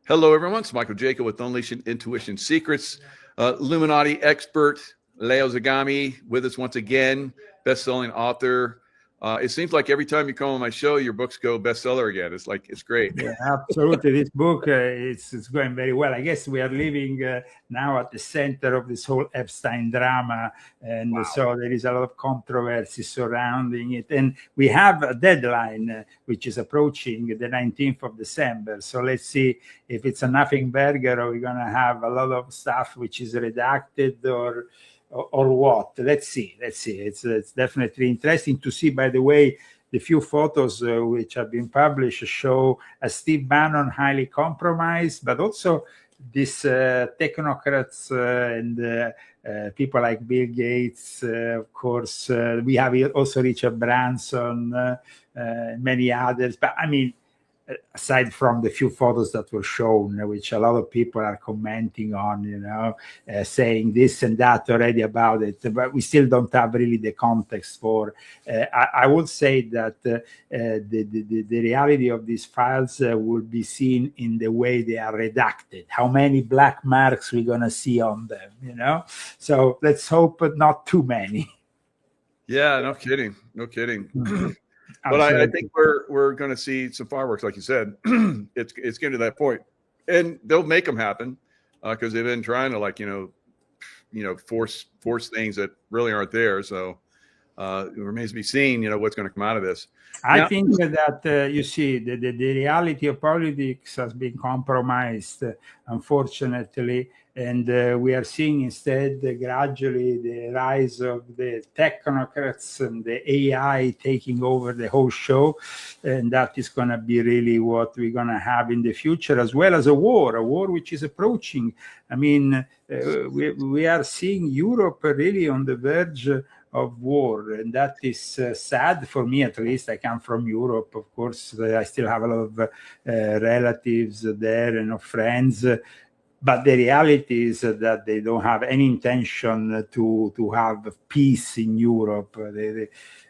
Hello, everyone. It's Michael Jaco with Unleashing Intuition Secrets. Illuminati expert Leo Zagami with us once again, best-selling author. It seems like every time you come on my show, your books go bestseller again. It's great. Yeah, absolutely. This book, it's going very well. I guess we are living now at the center of this whole Epstein drama. And Wow. so there is a lot of controversy surrounding it. And we have a deadline, which is approaching the 19th of December. So let's see if it's a nothing burger or we're going to have a lot of stuff which is redacted or what. Let's see. It's definitely interesting to see, by the way. The few photos which have been published show Steve Bannon highly compromised, but also these technocrats and people like Bill Gates, of course. We have also Richard Branson, many others. But I mean, aside from the few photos that were shown, which a lot of people are commenting on, saying this and that already about it, but we still don't have really the context for. I would say that the reality of these files will be seen in the way they are redacted. How many black marks we're gonna see on them, So let's hope not too many. Yeah, no kidding. Mm-hmm. But I think we're going to see some fireworks, like you said. It's getting to that point, and they'll make them happen because they've been trying to force things that really aren't there. So it remains to be seen, what's going to come out of this. I think that you see the reality of politics has been compromised, unfortunately, and we are seeing instead gradually the rise of the technocrats and the AI taking over the whole show, and that is going to be really what we're going to have in the future, as well as a war which is approaching. I mean, we are seeing Europe really on the verge of war, and that is sad for me. At least I come from Europe. Of course, I still have a lot of relatives there and friends, but the reality is that they don't have any intention to have peace in Europe.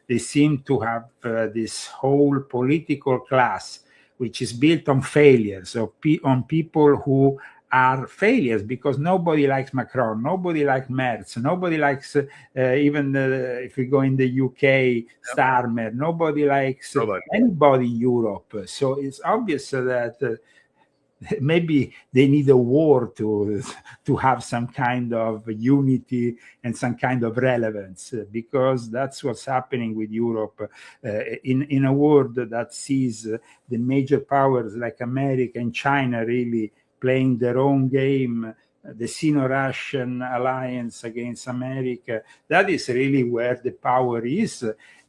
They seem to have this whole political class which is built on failures, on people who are failures, because nobody likes Macron, nobody likes Merz, nobody likes even if we go in the UK, Starmer, nobody likes anybody in Europe. So it's obvious that maybe they need a war to have some kind of unity and some kind of relevance, because that's what's happening with Europe in a world that sees the major powers like America and China really playing their own game, the Sino-Russian alliance against America. That is really where the power is,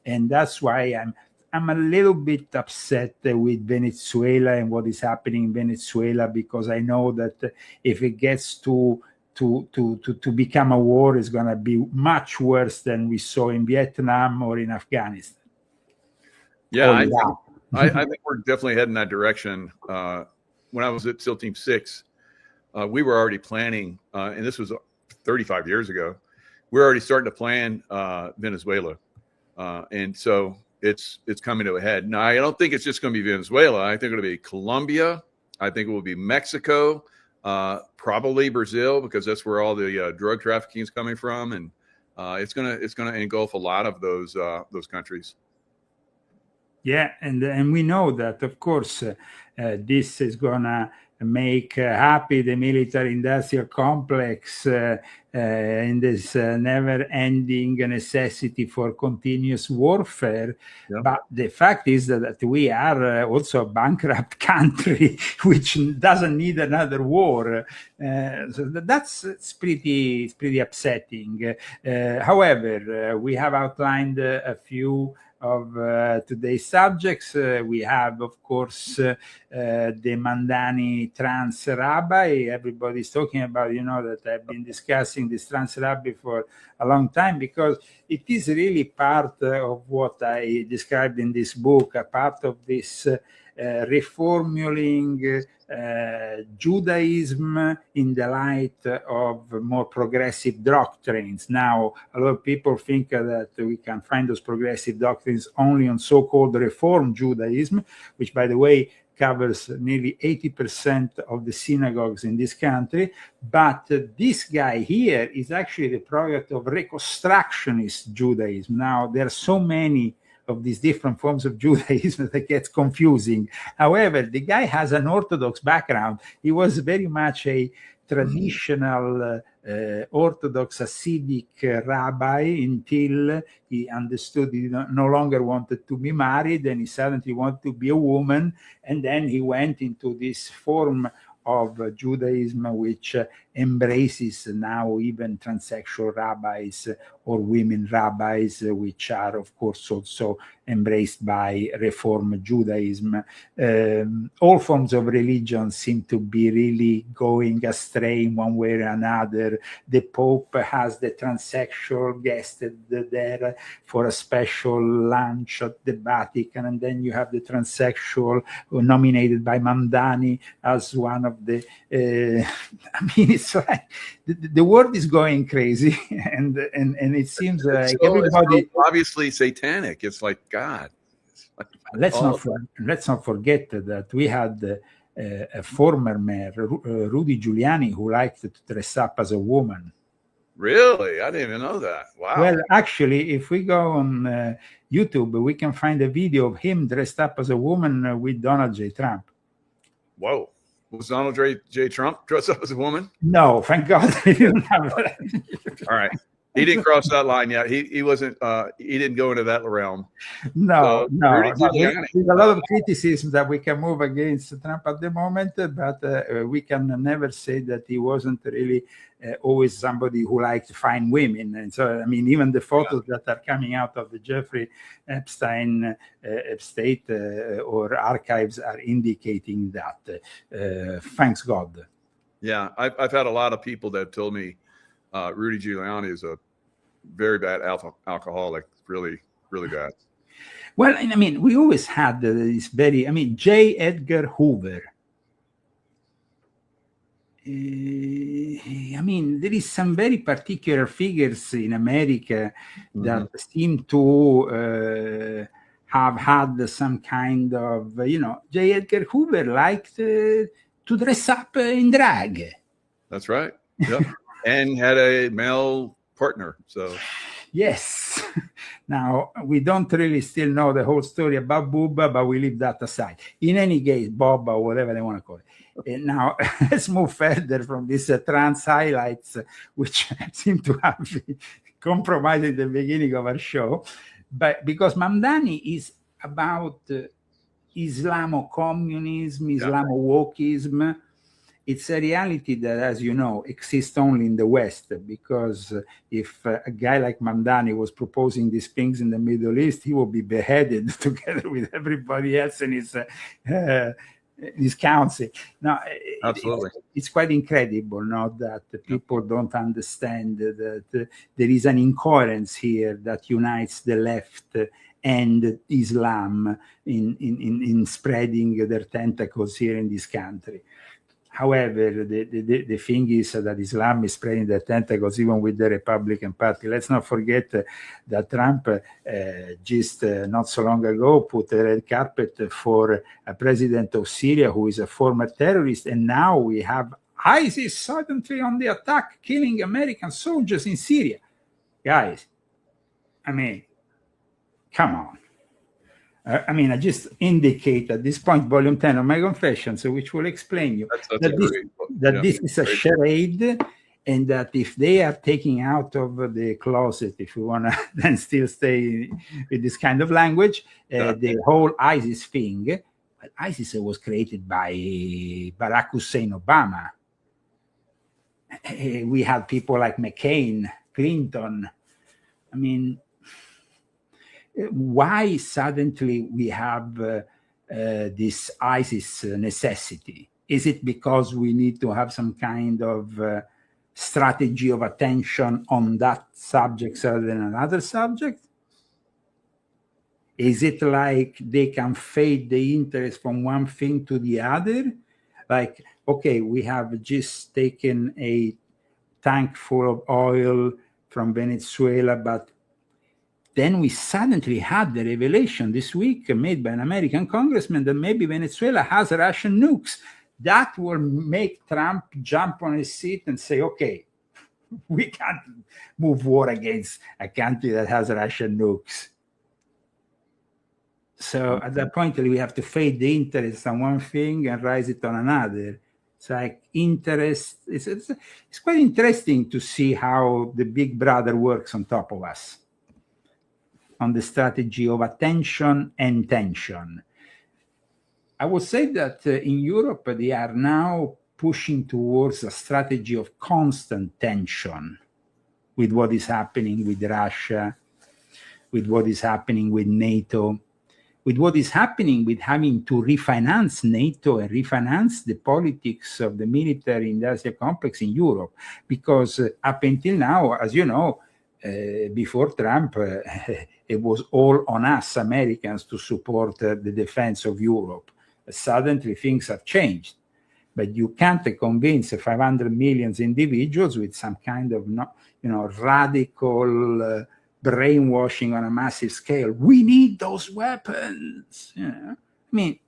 and that's why I'm a little bit upset with Venezuela and what is happening in Venezuela, because I know that if it gets to become a war, it's going to be much worse than we saw in Vietnam or in Afghanistan. Yeah, I think we're definitely heading that direction. When I was at SEAL Team 6, we were already planning, and this was 35 years ago, we were already starting to plan Venezuela. And so it's coming to a head. Now, I don't think it's just going to be Venezuela. I think it'll be Colombia. I think it will be Mexico, probably Brazil, because that's where all the drug trafficking is coming from. And it's going to engulf a lot of those countries. Yeah, and we know that, of course, this is going to make happy the military-industrial complex in this never-ending necessity for continuous warfare. Yeah. But the fact is that we are also a bankrupt country which doesn't need another war. So it's pretty upsetting. However, we have outlined a few of today's subjects. We have, of course, the Mandani trans rabbi. Everybody's talking about, that I've been discussing this trans rabbi for a long time, because it is really part of what I described in this book, a part of this reformulating Judaism in the light of more progressive doctrines. Now, a lot of people think that we can find those progressive doctrines only on so-called Reform Judaism, which, by the way, covers nearly 80% of the synagogues in this country. But this guy here is actually the product of Reconstructionist Judaism. Now, there are so many of these different forms of Judaism that gets confusing. However, the guy has an Orthodox background. He was very much a traditional Orthodox Hasidic rabbi until he understood he no longer wanted to be married, and he suddenly wanted to be a woman, and then he went into this form of Judaism which embraces now even transsexual rabbis or women rabbis, which are of course also embraced by Reform Judaism. All forms of religion seem to be really going astray in one way or another. The Pope has the transsexual guested there for a special lunch at the Vatican, and then you have the transsexual nominated by Mamdani as one of the I mean, it's like the world is going crazy, and it seems like everybody it's obviously satanic. It's like God. Let's not forget that we had a former mayor, Rudy Giuliani, who liked to dress up as a woman. Really? I didn't even know that. Wow. Well, actually, if we go on YouTube, we can find a video of him dressed up as a woman with Donald J. Trump. Whoa. Was Donald J. Trump dressed up as a woman? No, thank God he didn't have that. All right. He didn't cross that line yet. He wasn't. He didn't go into that realm. No. There's a lot of criticism that we can move against Trump at the moment, but we can never say that he wasn't really always somebody who liked fine women. And so, I mean, even the photos that are coming out of the Jeffrey Epstein estate or archives are indicating that. Thanks God. Yeah, I've had a lot of people that told me Rudy Giuliani is a very bad alcoholic, really, really bad. Well, I mean, we always had this J. Edgar Hoover. I mean, there is some very particular figures in America that seem to have had some kind of, J. Edgar Hoover liked to dress up in drag. That's right. Yep. And had a male partner. So yes. Now, we don't really still know the whole story about Bubba, but we leave that aside. In any case, Bob or whatever they want to call it. And now, let's move further from these trans highlights, which seem to have been compromised at the beginning of our show. But because Mamdani is about Islamo-communism, Islamo-wokeism. It's a reality that, as you know, exists only in the West, because if a guy like Mamdani was proposing these things in the Middle East, he would be beheaded together with everybody else in his council. Now, absolutely, it's quite incredible, that people don't understand that there is an incoherence here that unites the left and Islam in spreading their tentacles here in this country. However, the thing is that Islam is spreading their tentacles even with the Republican Party. Let's not forget that Trump just not so long ago put a red carpet for a president of Syria who is a former terrorist, and now we have ISIS suddenly on the attack, killing American soldiers in Syria. Guys, I mean, come on. I just indicate at this point, volume 10 of my confessions, which will explain you that this is a charade, and that if they are taking out of the closet, if we want to then still stay with this kind of language, the whole ISIS thing, ISIS was created by Barack Hussein Obama. We had people like McCain, Clinton. I mean, why suddenly we have this ISIS necessity? Is it because we need to have some kind of strategy of attention on that subject rather than another subject? Is it like they can fade the interest from one thing to the other? Like, okay, we have just taken a tank full of oil from Venezuela, but then we suddenly had the revelation this week made by an American congressman that maybe Venezuela has Russian nukes. That will make Trump jump on his seat and say, okay, we can't move war against a country that has Russian nukes. So at that point, we have to fade the interest on one thing and rise it on another. It's like interest. It's quite interesting to see how the big brother works on top of us, on the strategy of attention and tension. I would say that in Europe, they are now pushing towards a strategy of constant tension with what is happening with Russia, with what is happening with NATO, with what is happening with having to refinance NATO and refinance the politics of the military industrial complex in Europe. Because up until now, as you know, before Trump, it was all on us Americans to support the defense of Europe. Suddenly things have changed. But you can't convince 500 million individuals with some kind of radical brainwashing on a massive scale. We need those weapons. I mean,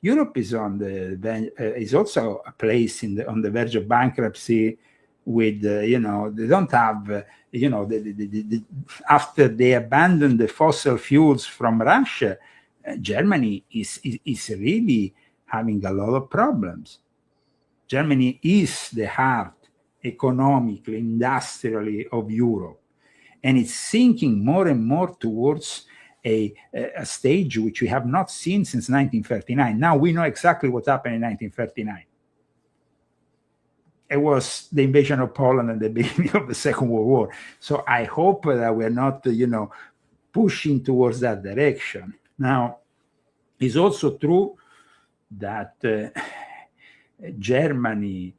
Europe is is also a place on the verge of bankruptcy. With they don't have after they abandoned the fossil fuels from Russia, Germany is really having a lot of problems. Germany is the heart economically, industrially of Europe. And it's sinking more and more towards a stage which we have not seen since 1939. Now we know exactly what happened in 1939. It was the invasion of Poland and the beginning of the Second World War. So I hope that we're not, pushing towards that direction. Now, it's also true that Germany,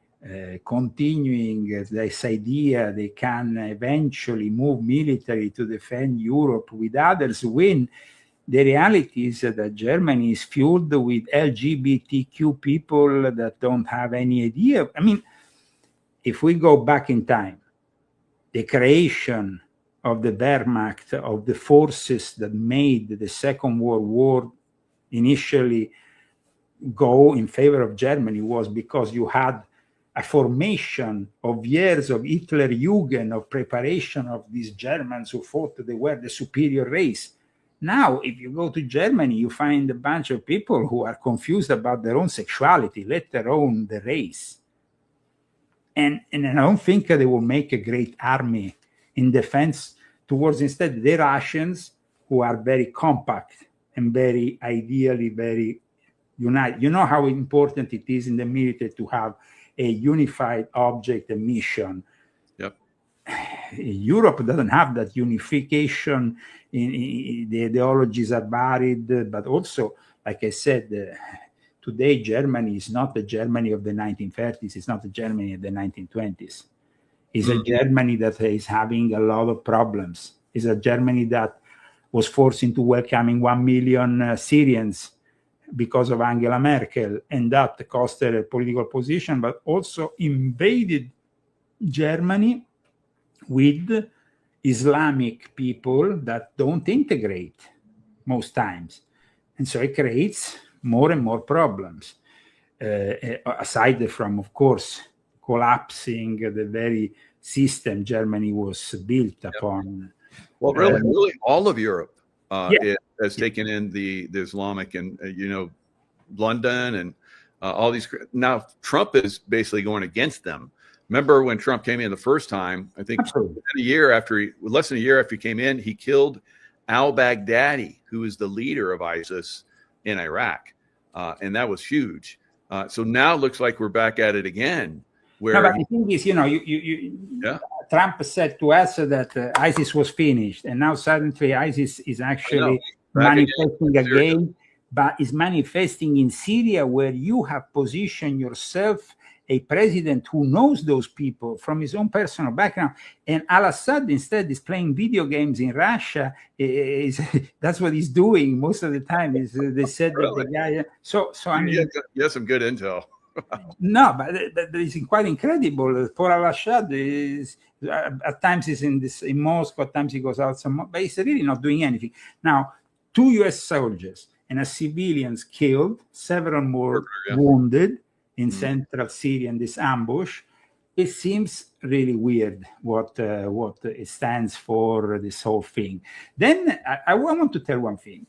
continuing this idea they can eventually move military to defend Europe with others win. The reality is that Germany is fueled with LGBTQ people that don't have any idea. I mean, if we go back in time, the creation of the Wehrmacht, of the forces that made the Second World War initially go in favor of Germany was because you had a formation of years of Hitlerjugend, of preparation of these Germans who thought they were the superior race. Now, if you go to Germany, you find a bunch of people who are confused about their own sexuality, let alone the race. And I don't think they will make a great army in defense towards instead the Russians, who are very compact and very ideally very united. You know how important it is in the military to have a unified object and mission. Yep. Europe doesn't have that unification. The ideologies are varied, but also, like I said, today Germany is not the Germany of the 1930s. It's not the Germany of the 1920s. It's a Germany that is having a lot of problems. It's a Germany that was forced into welcoming 1 million Syrians because of Angela Merkel, and that cost her a political position, but also invaded Germany with Islamic people that don't integrate most times. And so it creates more and more problems, aside from, of course, collapsing the very system Germany was built upon. Well, really all of Europe has taken in the Islamic and, London and all these. Now, Trump is basically going against them. Remember when Trump came in the first time, I think less than a year after he came in, he killed al-Baghdadi, who is the leader of ISIS in Iraq. And that was huge. So now it looks like we're back at it again. But the thing is, Trump said to us that ISIS was finished, and now suddenly ISIS is actually manifesting again, but is manifesting in Syria, where you have positioned yourself a president who knows those people from his own personal background, and Al-Assad instead is playing video games in Russia. That's what he's doing most of the time. They said that the guy. So I mean, you have some good intel. No, but it's quite incredible. For Al-Assad is at times he's in Moscow, at times he goes out some, but he's really not doing anything. Now, 2 U.S. soldiers and a civilians killed, several more wounded in central Syria in this ambush. It seems really weird what it stands for, this whole thing. Then I want to tell one thing.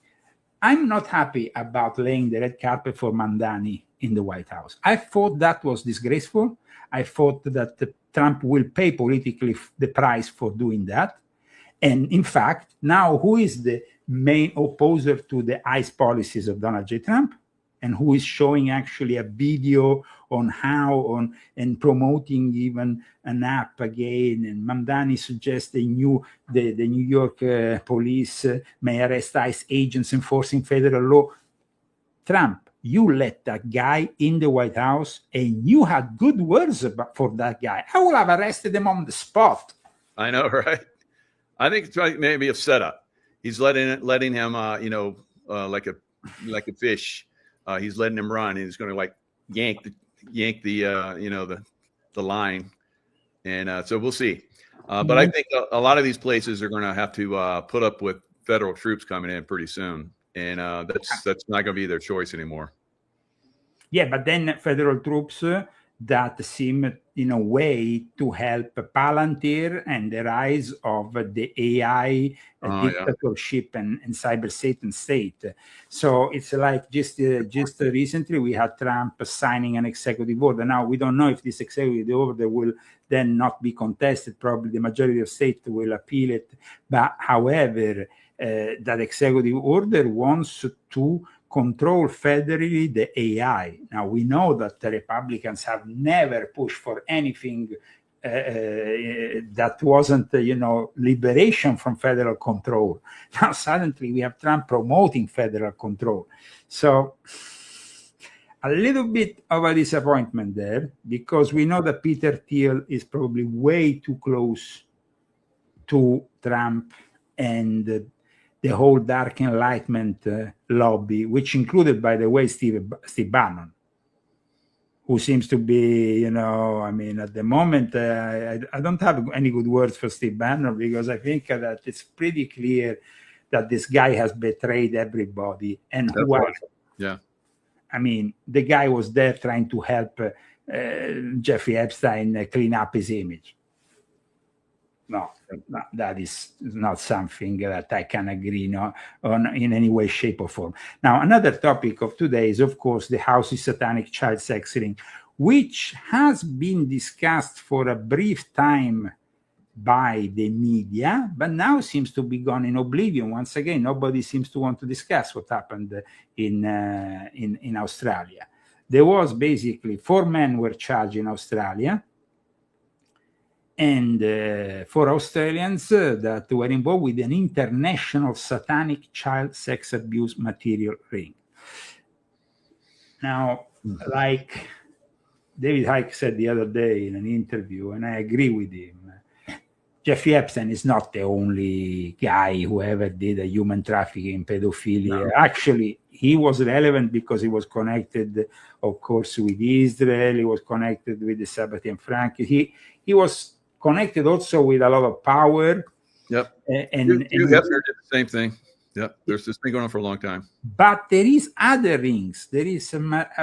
I'm not happy about laying the red carpet for Mamdani in the White House. I thought that was disgraceful. I thought that Trump will pay politically the price for doing that. And in fact, now who is the main opposer to the ICE policies of Donald J. Trump? And who is showing actually a video on how and promoting even an app again. And Mamdani suggests the New York police may arrest ICE agents enforcing federal law. Trump, you let that guy in the White House, and you had good words for that guy. I would have arrested him on the spot. I know, right? I think it's maybe a setup. He's letting him, like a fish. He's letting him run. He's going to like yank the line, and so we'll see. But I think a lot of these places are going to have to put up with federal troops coming in pretty soon, and that's not going to be their choice anymore. Yeah, but then federal troops that seem in a way to help Palantir and the rise of the AI dictatorship and cyber Satan state. So it's like just recently we had Trump signing an executive order. Now we don't know if this executive order will then not be contested. Probably the majority of states will appeal it. But however, that executive order wants to control federally the AI. Now, we know that the Republicans have never pushed for anything that wasn't, liberation from federal control. Now, suddenly we have Trump promoting federal control. So a little bit of a disappointment there, because we know that Peter Thiel is probably way too close to Trump and the whole dark enlightenment lobby, which included, by the way, Steve Bannon, who seems to be, at the moment, I don't have any good words for Steve Bannon, because I think that it's pretty clear that this guy has betrayed everybody. And yeah. The guy was there trying to help Jeffrey Epstein clean up his image. No, that is not something that I can agree on in any way, shape, or form. Now, another topic of today is, of course, the House's satanic child sex ring, which has been discussed for a brief time by the media, but now seems to be gone in oblivion. Once again, nobody seems to want to discuss what happened in Australia. There was basically 4 men were charged in Australia. And 4 Australians that were involved with an international satanic child sex abuse material ring. Now, like David Icke said the other day in an interview, and I agree with him, Jeffrey Epstein is not the only guy who ever did a human trafficking, pedophilia. No. Actually, he was relevant because he was connected, of course, with Israel. He was connected with the Sabbath and Frank. He was connected also with a lot of power. Yep. And Hugh Hefner did the same thing. Yep. There's this thing going on for a long time. But there is other rings. There is a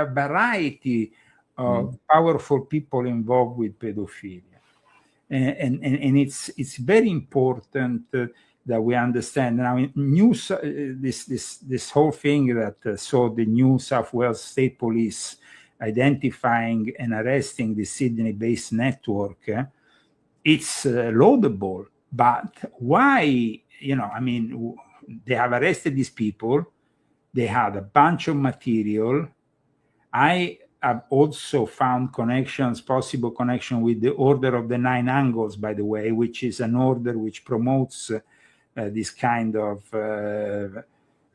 variety of powerful people involved with pedophilia. And it's very important that we understand now. This whole thing that saw the New South Wales State Police identifying and arresting the Sydney-based network. It's laudable, but why? They have arrested these people. They had a bunch of material. I have also found possible connection with the Order of the Nine Angles, by the way, which is an order which promotes this kind of.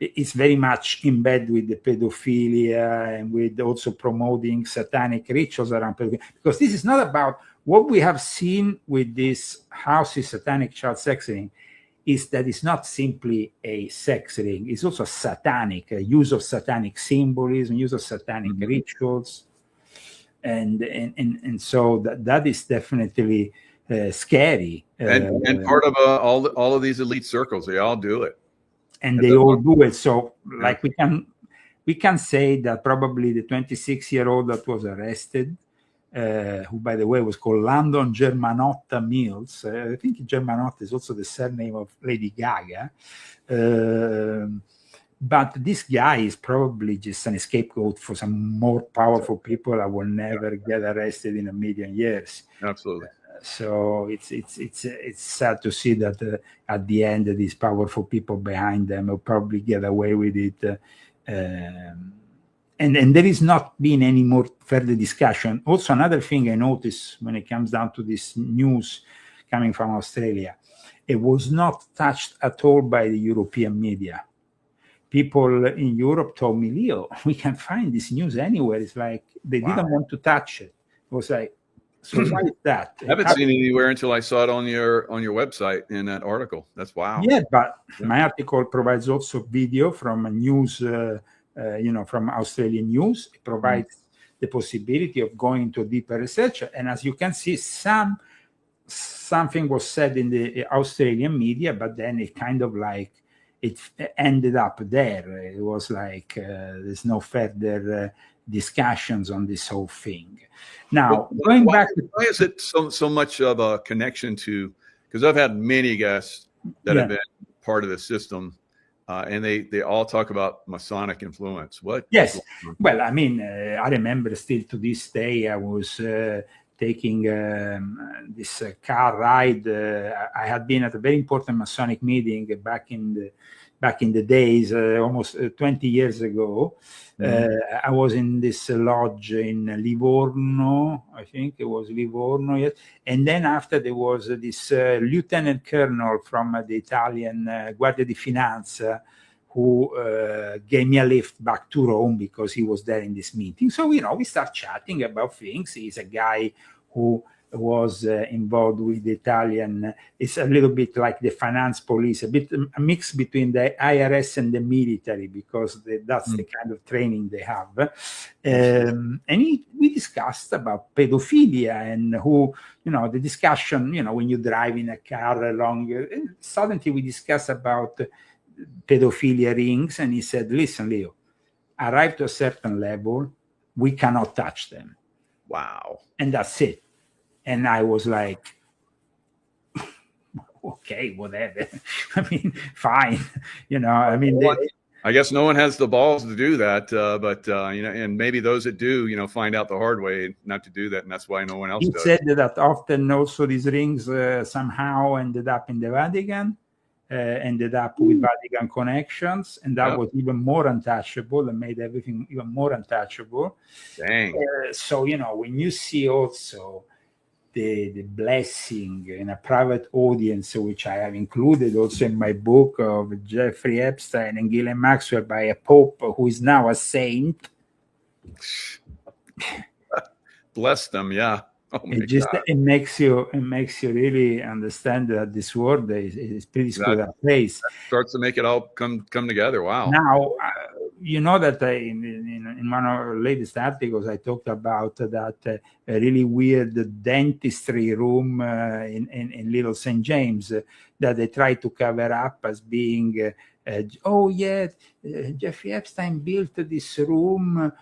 It's very much in bed with the pedophilia and with also promoting satanic rituals around pedophilia. Because this is not about what we have seen with this House's satanic child sex ring. Is that it's not simply a sex ring, it's also satanic, use of satanic symbolism, use of satanic rituals. and so that is definitely scary. And part of all of these elite circles, they all do it, and they all do it. So like we can say that probably the 26-year-old that was arrested, who by the way was called Landon Germanotta Mills. I think Germanotta is also the surname of Lady Gaga. But this guy is probably just an scapegoat for some more powerful people that will never get arrested in a million years. Absolutely. So it's sad to see that at the end these powerful people behind them will probably get away with it, and there is not been any more further discussion. Also, another thing I noticed when it comes down to this news coming from Australia, it was not touched at all by the European media. People in Europe told me, Leo, we can find this news anywhere. It's like they didn't want to touch it. It was like, so why is that? I haven't seen it anywhere until I saw it on your website in that article. That's wow. Yeah, but my article provides also video from a news, from Australian news. It provides the possibility of going into deeper research. And as you can see, something was said in the Australian media, but then it kind of like, it ended up there. It was like there's no further discussions on this whole thing. Now, going back, why is it so much of a connection to? Because I've had many guests that have been part of the system, and they all talk about Masonic influence. What? Yes. Well, I mean, I remember still to this day, I was taking this car ride. I had been at a very important Masonic meeting back in the days, almost 20 years ago. I was in this lodge in Livorno, I think it was Livorno, yes. And then after there was this lieutenant colonel from the Italian Guardia di Finanza who gave me a lift back to Rome because he was there in this meeting. So, we start chatting about things. He's a guy who was involved with the Italian. It's a little bit like the finance police, a mix between the IRS and the military, because that's the kind of training they have. And we discussed about pedophilia and the discussion, when you drive in a car along, suddenly we discussed about pedophilia rings, and he said, listen, Leo, arrive to a certain level, we cannot touch them. Wow. And that's it. And I was like, okay, whatever. I mean, fine. I guess no one has the balls to do that, but and maybe those that do, find out the hard way not to do that, and that's why no one else does. He said that often also these rings somehow ended up in the Vatican, ended up with Vatican connections, and that was even more untouchable and made everything even more untouchable. Dang. So, when you see also the blessing in a private audience, which I have included also in my book, of Jeffrey Epstein and Ghislaine Maxwell by a pope who is now a saint. Bless them, yeah. Oh it makes you really understand that this world is pretty screwed up place. That starts to make it all come together. Wow. Now, that in one of our latest articles, I talked about that a really weird dentistry room in Little St. James that they tried to cover up as being, Jeffrey Epstein built this room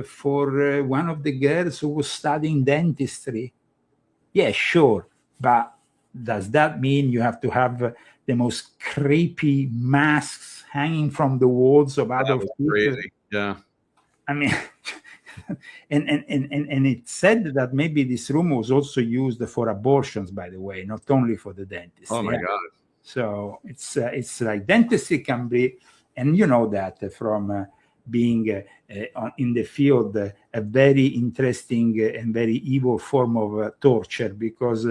for one of the girls who was studying dentistry. Yeah, sure. But does that mean you have to have the most creepy masks hanging from the walls of Adolf Hitler? Crazy. Yeah. I mean, and it said that maybe this room was also used for abortions, by the way, not only for the dentist. Oh my God. So it's like dentistry can be, and that from being in the field, a very interesting and very evil form of torture, because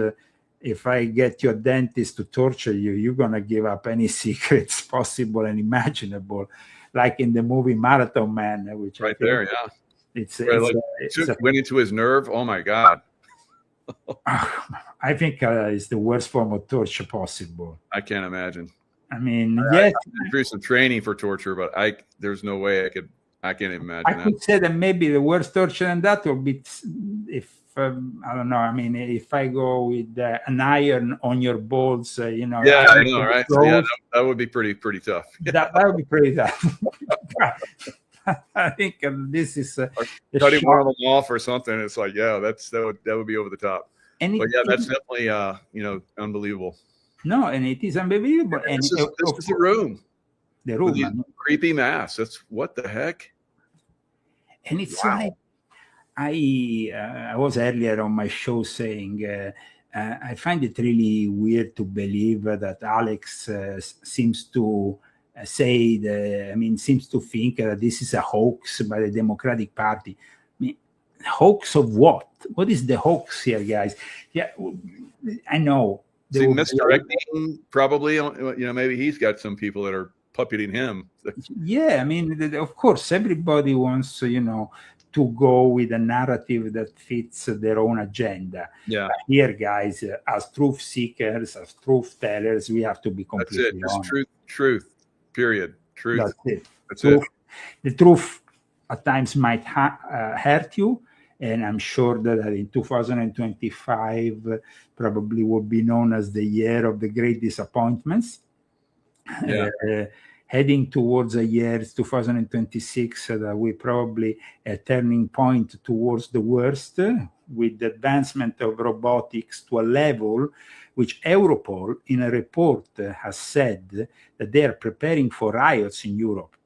if I get your dentist to torture you, you're going to give up any secrets possible and imaginable, like in the movie Marathon Man, which right there, yeah. It's went into his nerve. Oh my God. I think it's the worst form of torture possible. I can't imagine. I mean, yes, I through some training for torture, but there's no way I could I can't imagine I that. could say that maybe the worst torture than that will be if I don't know. I mean, if I go with an iron on your balls, you know. Yeah, I know, right? So, yeah, that would be pretty tough. That would be pretty tough. I think this is cutting one of them off or something. It's like, yeah, that would be over the top. But yeah, that's definitely you know, unbelievable. No, and it is unbelievable. And this is the room. The room. With these creepy masks. That's what the heck. And it's like I was earlier on my show saying I find it really weird to believe that Alex seems to seems to think that this is a hoax by the Democratic Party. I mean, hoax of what? What is the hoax here, guys? Yeah, I know. See, misdirecting, probably, you know, maybe he's got some people that are puppeting him. Yeah, I mean, of course, everybody wants, you know, to go with a narrative that fits their own agenda. Yeah. But here, guys, as truth seekers, as truth tellers, we have to be completely honest. Just truth, period. Truth. That's it. That's it. The truth at times might hurt you. And I'm sure that in 2025 probably will be known as the year of the great disappointments. Yeah. Heading towards a year 2026 that we probably a turning point towards the worst, with the advancement of robotics to a level which Europol, in a report, has said that they are preparing for riots in Europe.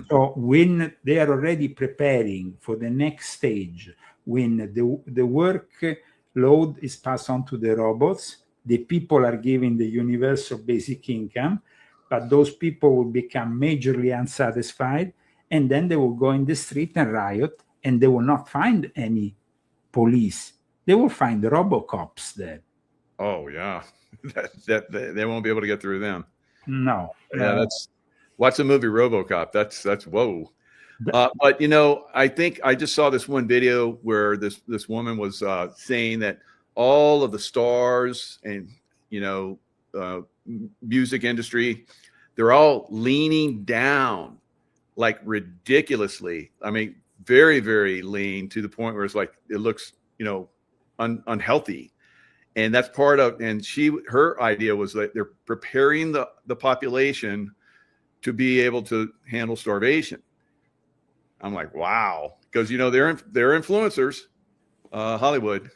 So when they are already preparing for the next stage, when the workload is passed on to the robots, the people are given the universal basic income, but those people will become majorly unsatisfied, and then they will go in the street and riot, and they will not find any police. They will find the RoboCops there. Oh, yeah. that they won't be able to get through them. No. Yeah, that's... Watch the movie RoboCop. That's whoa. But you know, I think I just saw this one video where this woman was saying that all of the stars and, you know, music industry, they're all leaning down like ridiculously. I mean, very, very lean, to the point where it's like it looks, you know, unhealthy. And that's part of. And her idea was that they're preparing the population to be able to handle starvation. I'm like, wow, because, you know, they're influencers, Hollywood.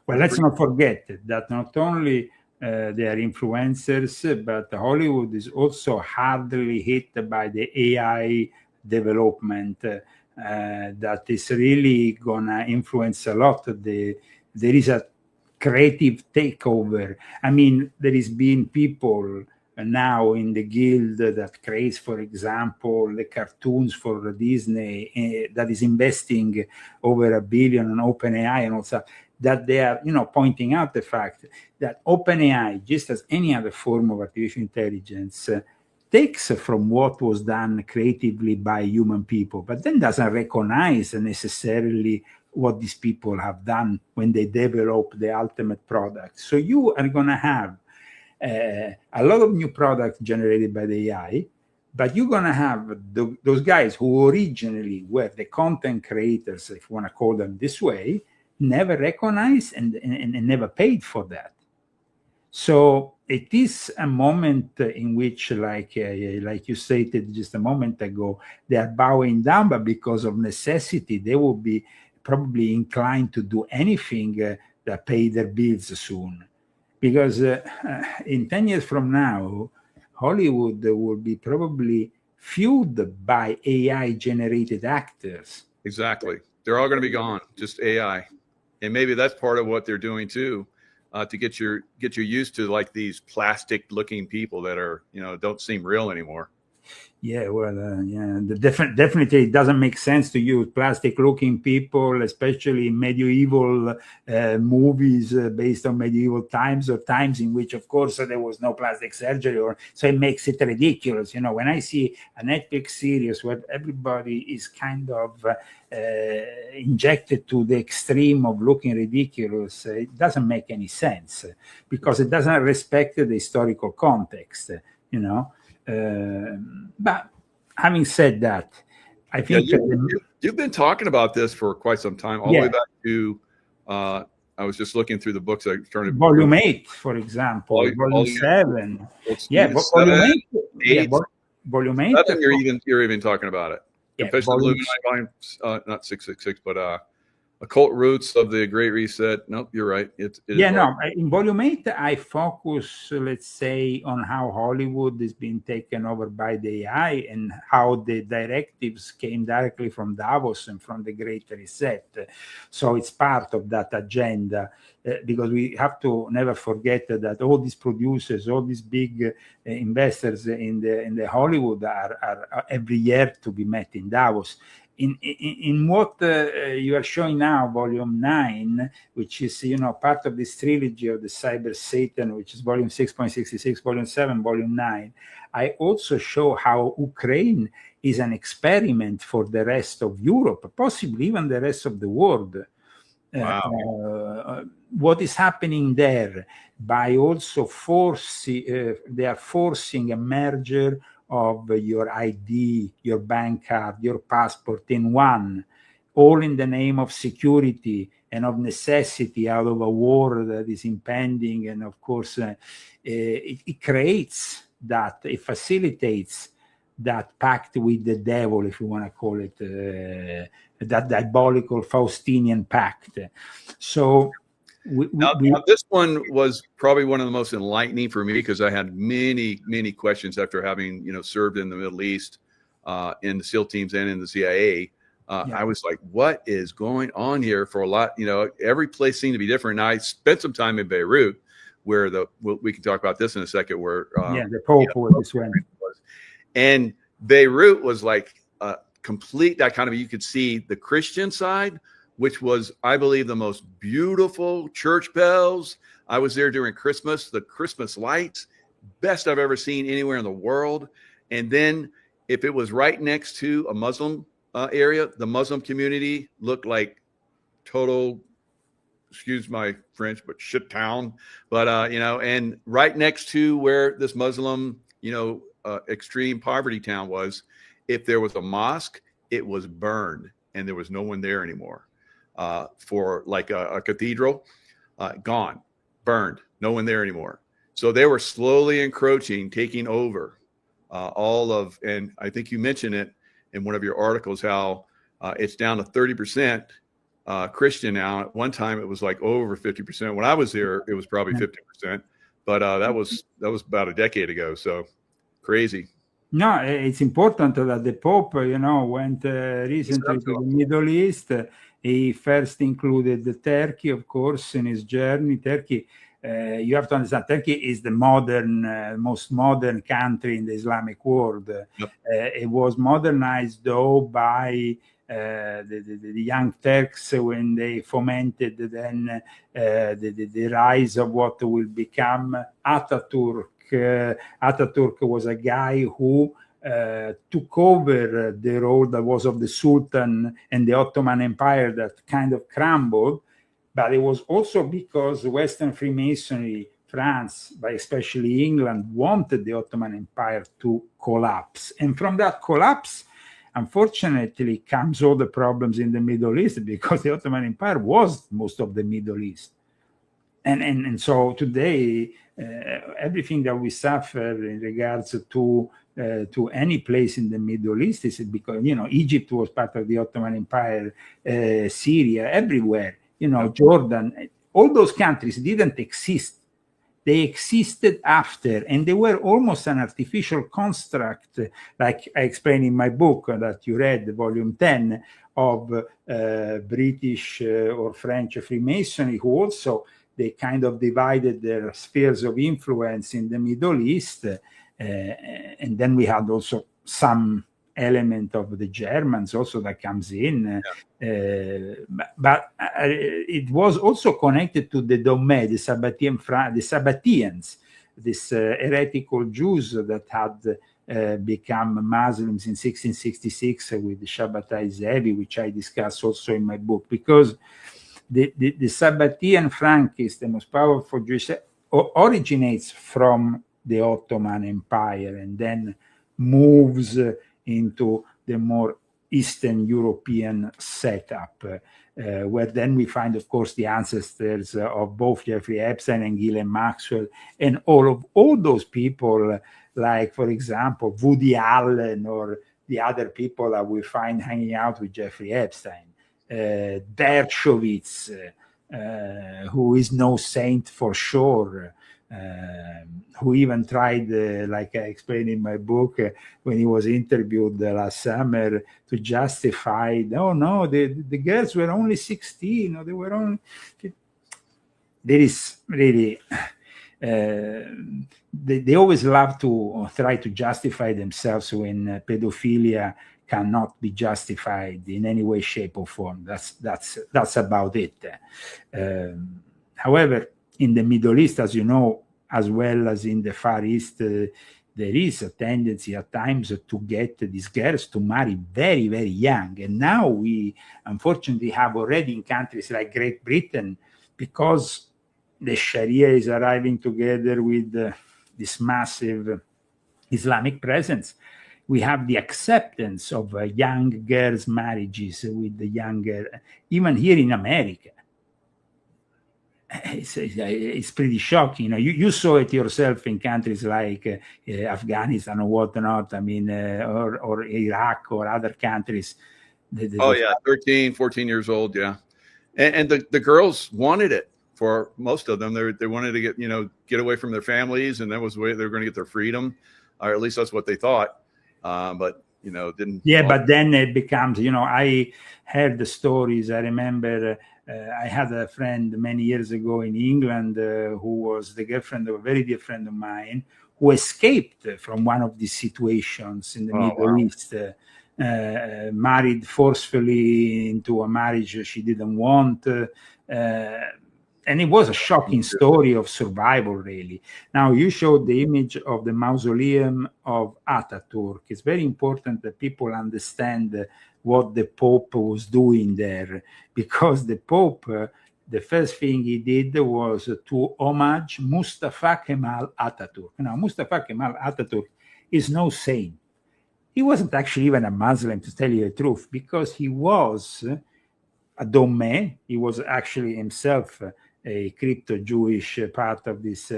Well, let's not forget that not only they are influencers, but Hollywood is also hardly hit by the AI development that is really gonna influence a lot. There is a creative takeover. I mean, there has been people now in the guild that creates, for example, the cartoons for Disney, that is investing over $1 billion on OpenAI and all that, that they are, you know, pointing out the fact that OpenAI, just as any other form of artificial intelligence, takes from what was done creatively by human people, but then doesn't recognize necessarily what these people have done when they develop the ultimate product. So you are going to have a lot of new products generated by the AI, but you're going to have those guys who originally were the content creators, if you want to call them this way, never recognized and never paid for that. So it is a moment in which, like you stated just a moment ago, they are bowing down, but because of necessity, they will be probably inclined to do anything that pay their bills soon. Because in 10 years from now, Hollywood will be probably fueled by AI-generated actors. Exactly. They're all going to be gone, just AI. And maybe that's part of what they're doing too, to get you used to like these plastic-looking people that are, you know, don't seem real anymore. Yeah, well, yeah, definitely it doesn't make sense to use plastic-looking people, especially in medieval movies based on medieval times, or times in which, of course, there was no plastic surgery, so it makes it ridiculous. You know, when I see a Netflix series where everybody is kind of injected to the extreme of looking ridiculous, it doesn't make any sense, because it doesn't respect the historical context, you know. But Having said that, I think you've been talking about this for quite some time, all the way back to, I was just looking through the books. I turned Volume 8, for example, Volume 7. Volume 8. Volume 8. You're even talking about it. Confession of the Illuminati, volume, not 666, but Occult Roots of the Great Reset. Nope, you're right. In Volume 8, I focus, let's say, on how Hollywood is being taken over by the AI and how the directives came directly from Davos and from the Great Reset. So it's part of that agenda, because we have to never forget that all these producers, all these big investors in the Hollywood are every year to be met in Davos. In what you are showing now, Volume 9, which is part of this trilogy of the Cyber Satan, which is Volume 6.66, Volume 7, Volume 9, I also show how Ukraine is an experiment for the rest of Europe, possibly even the rest of the world. Wow. What is happening there by also they are forcing a merger of your ID, your bank card, your passport in one, all in the name of security and of necessity out of a war that is impending. And of course, it creates that, it facilitates that pact with the devil, if you want to call it, that diabolical Faustinian pact. So now, this one was probably one of the most enlightening for me, because I had many questions after having served in the Middle East, in the SEAL teams and in the CIA. I was like, what is going on here? For a lot, every place seemed to be different. And I spent some time in Beirut, where we can talk about this in a second, where the Pope was. And Beirut was like a complete dichotomy. You could see the Christian side, which was, I believe, the most beautiful church bells. I was there during Christmas, the Christmas lights, best I've ever seen anywhere in the world. And then if it was right next to a Muslim area, the Muslim community looked like total, excuse my French, but shit town. But, and right next to where this Muslim, extreme poverty town was, if there was a mosque, it was burned and there was no one there anymore. For like a cathedral, gone, burned, no one there anymore. So they were slowly encroaching, taking over all of, and I think you mentioned it in one of your articles, how it's down to 30% Christian now. At one time, it was like over 50%. When I was there, it was probably 50%, but that was about a decade ago. So crazy. No, it's important that the Pope, went recently to the Middle East. He first included Turkey, of course, in his journey. Turkey, you have to understand, Turkey is the most modern country in the Islamic world. Yep. It was modernized, though, by the young Turks when they fomented then the rise of what will become Ataturk. Ataturk was a guy who took over the role that was of the Sultan and the Ottoman Empire that kind of crumbled, but it was also because Western Freemasonry, France, but especially England, wanted the Ottoman Empire to collapse. And from that collapse, unfortunately, comes all the problems in the Middle East, because the Ottoman Empire was most of the Middle East. And so today, everything that we suffer in regards to any place in the Middle East is because, Egypt was part of the Ottoman Empire, Syria, everywhere, Jordan, all those countries didn't exist. They existed after, and they were almost an artificial construct, like I explain in my book that you read, Volume 10, of British or French Freemasonry, who also, they kind of divided their spheres of influence in the Middle East. And then we had also some element of the Germans also that comes in. But it was also connected to the Dogme, the Sabbateans, these heretical Jews that had become Muslims in 1666 with the Shabbatai Zevi, which I discuss also in my book, because the Sabbatean Frankists, the most powerful Jewish, originates from the Ottoman Empire and then moves into the more Eastern European setup, where then we find, of course, the ancestors of both Jeffrey Epstein and Ghislaine Maxwell, and all those people, like, for example, Woody Allen, or the other people that we find hanging out with Jeffrey Epstein, Dershowitz, who is no saint for sure, who even tried, like I explained in my book, when he was interviewed last summer, to justify, no, the girls were only 16, or they were only... There is really... they always love to try to justify themselves when pedophilia cannot be justified in any way, shape, or form. That's about it. However, in the Middle East, as you know, as well as in the Far East, there is a tendency at times to get these girls to marry very, very young. And now we, unfortunately, have already in countries like Great Britain, because the Sharia is arriving together with this massive Islamic presence, we have the acceptance of young girls' marriages with the younger, even here in America. It's pretty shocking. You saw it yourself in countries like Afghanistan or whatnot. I mean, or Iraq or other countries. 13, 14 years old. Yeah. And the girls wanted it. For most of them, they wanted to get away from their families, and that was the way they were going to get their freedom, or at least that's what they thought. But didn't. Yeah, but then it becomes, I heard the stories. I remember I had a friend many years ago in England who was the girlfriend of a very dear friend of mine, who escaped from one of these situations in the Middle East. Married forcefully into a marriage she didn't want. And it was a shocking story of survival, really. Now, you showed the image of the mausoleum of Ataturk. It's very important that people understand what the Pope was doing there, because the Pope, the first thing he did was to homage Mustafa Kemal Ataturk. Now, Mustafa Kemal Ataturk is no saint. He wasn't actually even a Muslim, to tell you the truth, because he was a Domme. He was actually himself a crypto-Jewish part of this.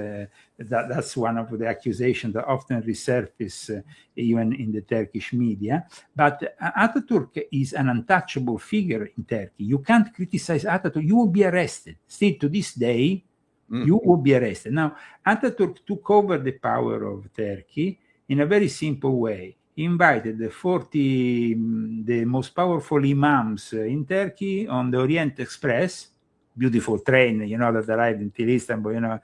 That's one of the accusations that often resurface even in the Turkish media. But Ataturk is an untouchable figure in Turkey. You can't criticize Ataturk. You will be arrested. Still to this day, you will be arrested. Now, Ataturk took over the power of Turkey in a very simple way. He invited the most powerful imams in Turkey on the Orient Express, beautiful train, that arrived in Istanbul,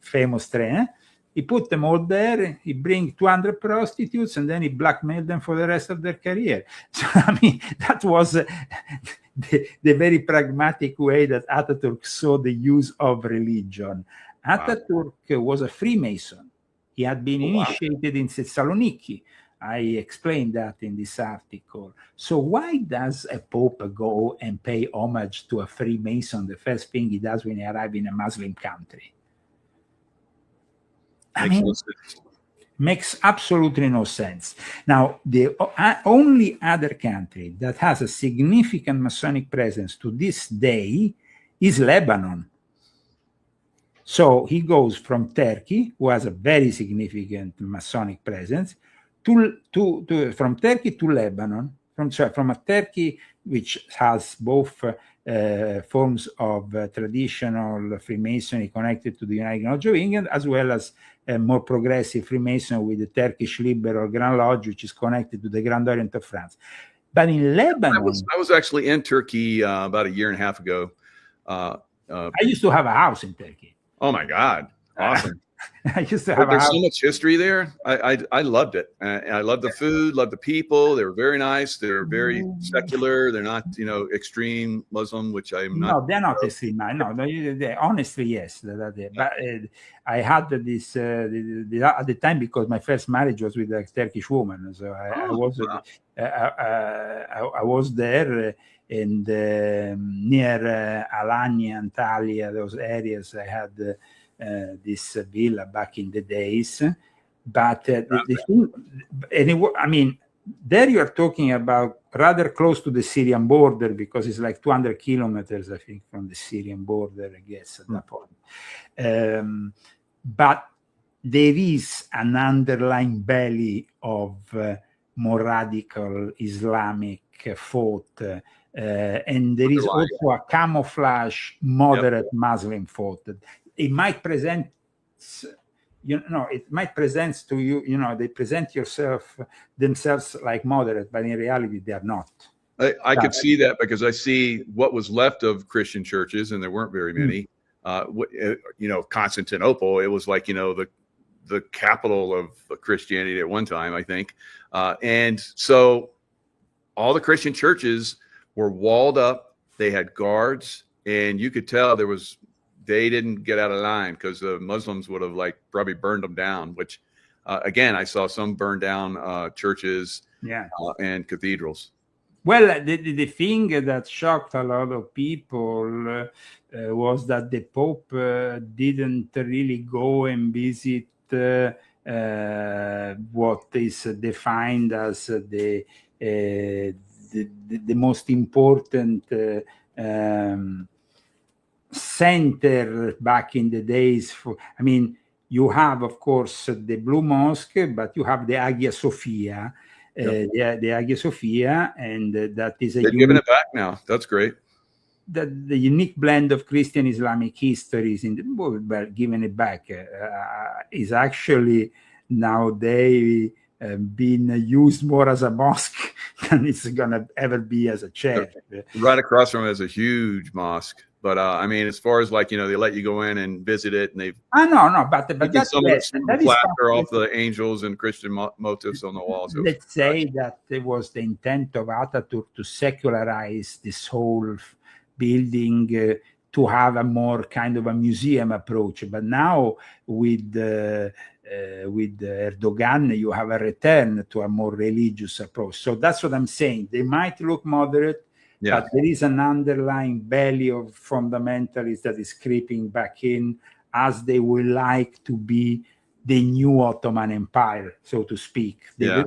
famous train. He put them all there. He bring 200 prostitutes, and then he blackmailed them for the rest of their career. So, I mean, that was the very pragmatic way that Ataturk saw the use of religion. Ataturk was a Freemason. He had been initiated in Thessaloniki. I explained that in this article. So why does a pope go and pay homage to a Freemason, the first thing he does when he arrives in a Muslim country? Makes absolutely no sense. Now, the only other country that has a significant Masonic presence to this day is Lebanon. So he goes from Turkey, who has a very significant Masonic presence, from Turkey to Lebanon, from a Turkey which has both forms of traditional Freemasonry connected to the United Lodge of England, as well as more progressive Freemason with the Turkish Liberal Grand Lodge, which is connected to the Grand Orient of France. But in Lebanon... I was actually in Turkey about a year and a half ago. I used to have a house in Turkey. Oh, my God. Awesome. I used to have There's so much history there. I loved it. I loved the food, loved the people. They were very nice. They're very secular. They're not, extreme Muslim, which I'm not. No, they're not extreme. No, honestly, yes. But I had this at the time, because my first marriage was with a Turkish woman. So I was there and near Alanya, Antalya, those areas. I had this villa back in the days, but the thing, there you are talking about rather close to the Syrian border, because it's like 200 kilometers, I think, from the Syrian border, I guess, at that point. But there is an underlying belly of more radical Islamic thought, and there is also a camouflage moderate Muslim thought. It might present, it might present to you, they present themselves like moderate, but in reality they are not. I could see that, because I see what was left of Christian churches, and there weren't very many. Constantinople, it was like, the capital of Christianity at one time, I think. And so all the Christian churches were walled up. They had guards, and you could tell they didn't get out of line, because the Muslims would have probably burned them down, which again, I saw some burn down churches and cathedrals. Well, the thing that shocked a lot of people was that the Pope didn't really go and visit what is defined as the most important center back in the days. You have, of course, the Blue Mosque, but you have the Hagia Sophia. The Hagia Sophia, and that is they've given it back now. That's great. The unique blend of Christian Islamic histories giving it back is actually nowadays being used more as a mosque than it's gonna ever be as a church. Right across from it is a huge mosque. But as far as they let you go in and visit it, and they've but that's some plaster off the angels and Christian motifs on the walls. Let's say that it was the intent of Ataturk to secularize this whole building, to have a more kind of a museum approach. But now with Erdogan, you have a return to a more religious approach. So that's what I'm saying. They might look moderate, but there is an underlying belly of fundamentalists that is creeping back in, as they would like to be the new Ottoman Empire, so to speak. Because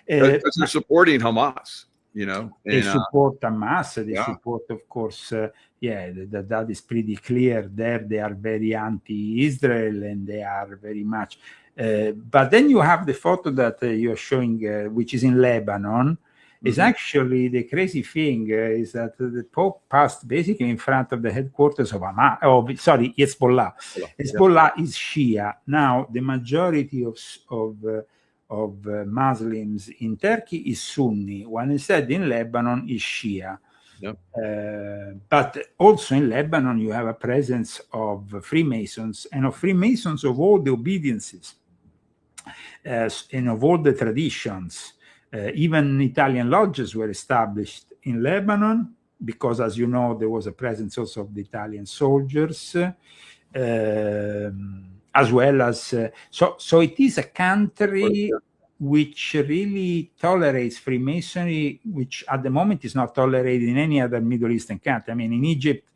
they're supporting Hamas. They support Hamas. They support, of course, that is pretty clear. There, they are very anti-Israel, and they are very much. But then you have the photo that you are showing, which is in Lebanon. Is actually the crazy thing is that the Pope passed basically in front of the headquarters of Hezbollah. Hezbollah is Shia. Now, the majority of Muslims in Turkey is Sunni, when instead in Lebanon is Shia. But also in Lebanon, you have a presence of Freemasons, and of Freemasons of all the obediences and of all the traditions. Even Italian lodges were established in Lebanon, because, as you know, there was a presence also of the Italian soldiers, as well as so it is a country which really tolerates Freemasonry, which at the moment is not tolerated in any other Middle Eastern country. In Egypt,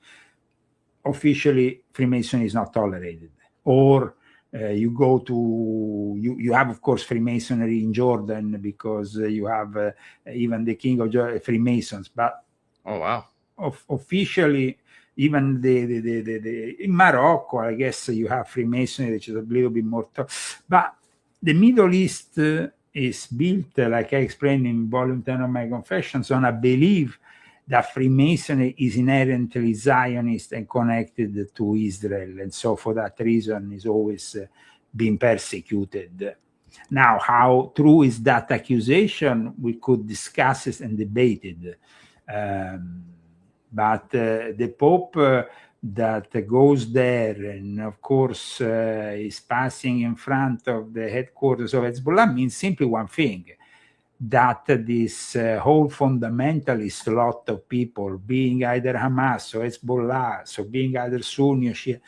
officially Freemasonry is not tolerated. Or you go to, you have, of course, Freemasonry in Jordan, because you have even the king of Freemasons. But officially, even the in Morocco, I guess you have Freemasonry, which is a little bit more. But the Middle East is built, like I explained in Volume 10 of my Confessions, on a belief that Freemasonry is inherently Zionist and connected to Israel, and so for that reason is always being persecuted. Now, how true is that accusation? We could discuss it and debate it. But the Pope that goes there and, of course, is passing in front of the headquarters of Hezbollah means simply one thing, that this whole fundamentalist lot of people, being either Hamas or Hezbollah, so being either Sunni or Shia,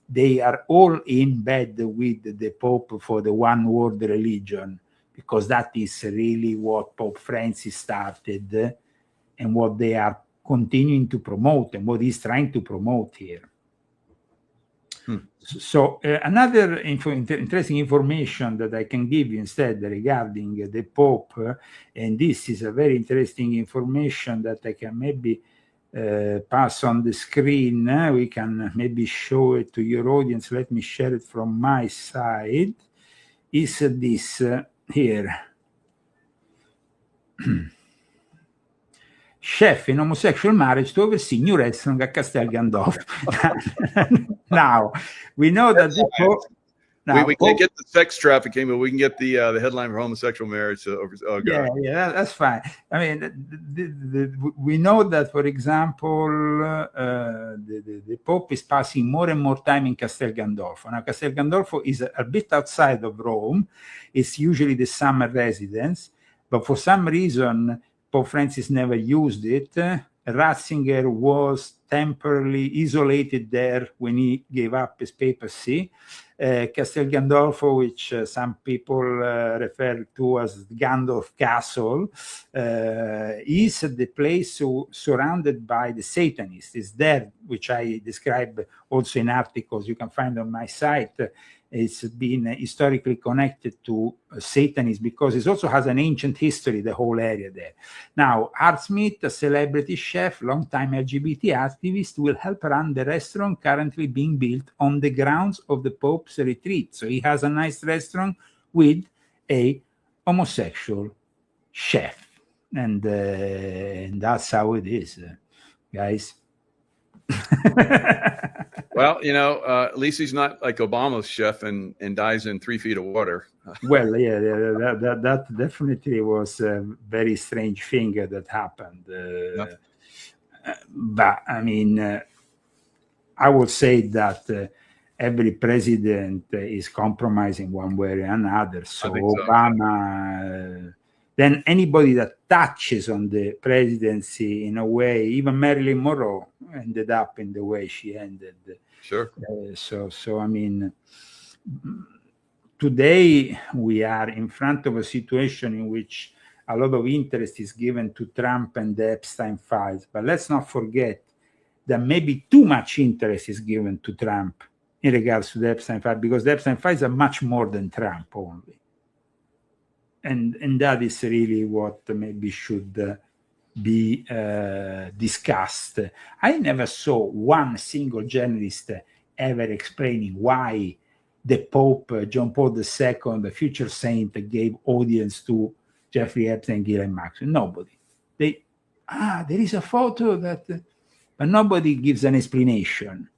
they are all in bed with the Pope for the one world religion, because that is really what Pope Francis started and what they are continuing to promote and what he's trying to promote here. So another interesting information that I can give you instead regarding the Pope, and this is a very interesting information that I can maybe pass on the screen. We can maybe show it to your audience. Let me share it from my side. Is this here. Chef in homosexual marriage to oversee new restaurant at Castel Gandolfo. Now, we know that the Pope... we can't get the sex trafficking, but we can get the headline for homosexual marriage. Yeah, that's fine. I mean, we know that, for example, the Pope is passing more and more time in Castel Gandolfo. Now, Castel Gandolfo is a bit outside of Rome. It's usually the summer residence, but for some reason, Pope Francis never used it. Ratzinger was temporarily isolated there when he gave up his papacy. Castel Gandolfo, which some people refer to as Gandolf Castle, is the place surrounded by the Satanists. It's there, which I describe also in articles you can find on my site. It's been historically connected to Satanism because it also has an ancient history, the whole area there. Now, Art Smith, a celebrity chef, longtime LGBT activist, will help run the restaurant currently being built on the grounds of the Pope's retreat. So he has a nice restaurant with a homosexual chef. And that's how it is, guys. Well, at least he's not like Obama's chef and dies in 3 feet of water. Well, yeah, that definitely was a very strange thing that happened. But I mean, I would say that every president is compromising one way or another. So Obama, then anybody that touches on the presidency in a way, even Marilyn Monroe ended up in the way she ended. Sure. So I mean, today we are in front of a situation in which a lot of interest is given to Trump and the Epstein files. But let's not forget that maybe too much interest is given to Trump in regards to the Epstein files, because the Epstein files are much more than Trump only. And that is really what maybe should be discussed. I never saw one single journalist ever explaining why the Pope, John Paul II, the future saint, gave audience to Jeffrey Epstein, Ghislaine Maxwell. Nobody. There is a photo that, but nobody gives an explanation.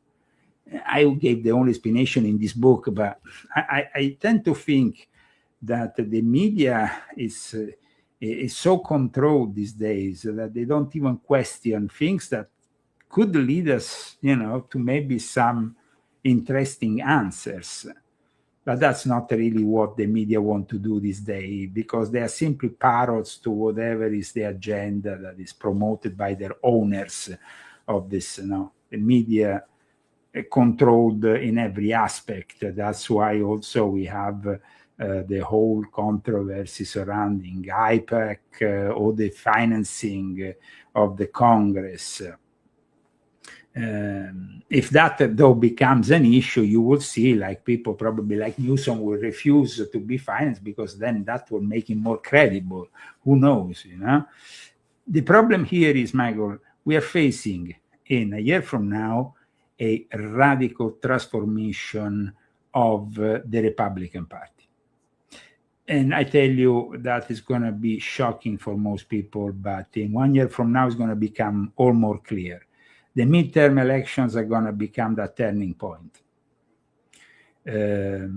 I gave the only explanation in this book, but I tend to think that the media is so controlled these days that they don't even question things that could lead us, to maybe some interesting answers. But that's not really what the media want to do these days, because they are simply parrots to whatever is the agenda that is promoted by their owners of this. The media controlled in every aspect. That's why also we have the whole controversy surrounding IPAC or the financing of the Congress. If that though becomes an issue, you will see like people probably like Newsom will refuse to be financed, because then that will make him more credible. Who knows, The problem here is, Michael, we are facing in a year from now a radical transformation of the Republican Party. And I tell you, that is going to be shocking for most people, but in 1 year from now, it's going to become all more clear. The midterm elections are going to become that turning point. It's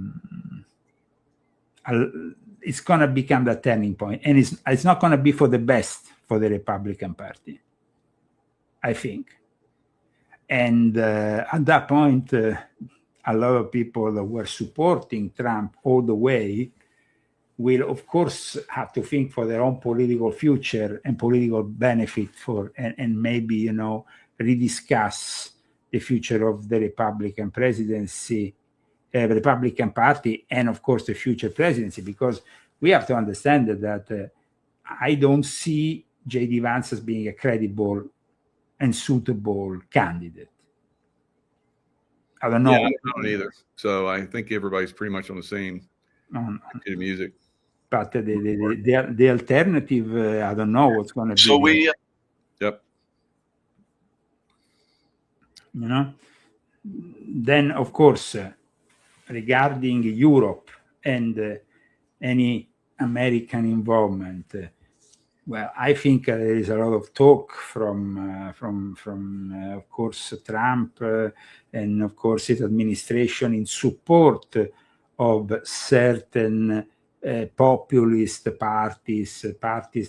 going to become that turning point, and it's not going to be for the best for the Republican Party, I think. And at that point, a lot of people that were supporting Trump all the way will, of course, have to think for their own political future and political benefit and maybe, rediscuss the future of the Republican presidency, Republican Party, and of course the future presidency, because we have to understand that I don't see J.D. Vance as being a credible and suitable candidate. I don't know. Yeah, I don't either. So I think everybody's pretty much on the same music. But the alternative, I don't know what's going to be. So we. Yep. You know, then of course, regarding Europe and any American involvement, well, I think there is a lot of talk from of course Trump and of course his administration in support of certain populist parties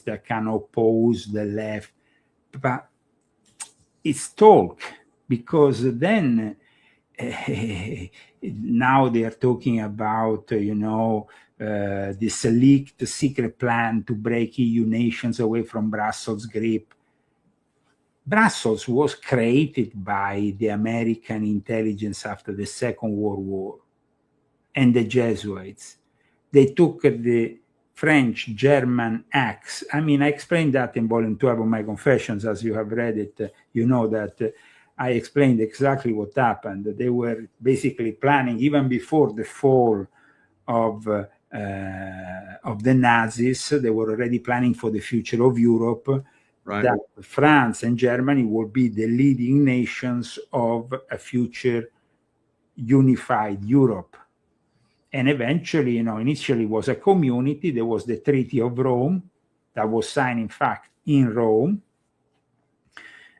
that can oppose the left, but it's talk, because then now they are talking about this leaked secret plan to break EU nations away from Brussels' grip. Brussels was created by the American intelligence after the Second World War and the Jesuits. They took the French-German acts. I mean, I explained that in volume 12 of my Confessions. As you have read it, you know that I explained exactly what happened. They were basically planning, even before the fall of the Nazis, they were already planning for the future of Europe, right, that France and Germany will be the leading nations of a future unified Europe. And eventually, initially was a community. There was the Treaty of Rome that was signed, in fact, in Rome.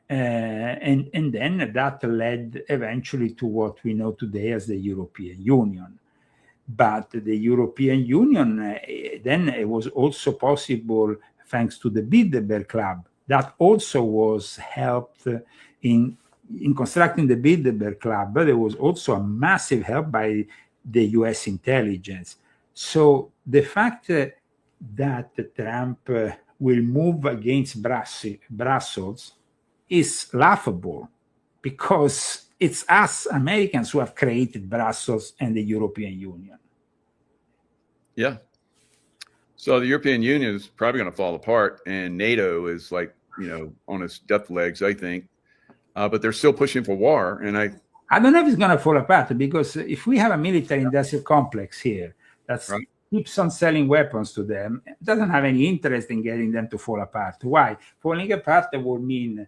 And then that led eventually to what we know today as the European Union. But the European Union, then it was also possible thanks to the Bilderberg Club. That also was helped in constructing the Bilderberg Club. But there was also a massive help by the US intelligence. So the fact that Trump will move against Brussels is laughable, because it's us Americans who have created Brussels and the European Union. Yeah. So the European Union is probably going to fall apart, and NATO is on its death legs, I think. But they're still pushing for war, and I don't know if it's going to fall apart, because if we have a military industrial complex here that keeps on selling weapons to them, it doesn't have any interest in getting them to fall apart. Why? Falling apart would mean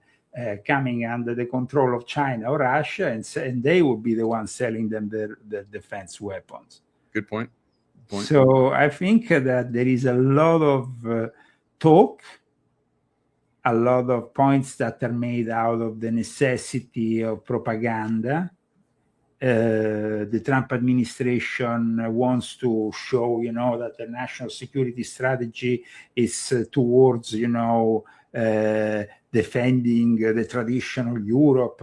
coming under the control of China or Russia, and they would be the ones selling them their defense weapons. Good point. So I think that there is a lot of talk, a lot of points that are made out of the necessity of propaganda. The Trump administration wants to show, that the national security strategy is towards, defending the traditional Europe.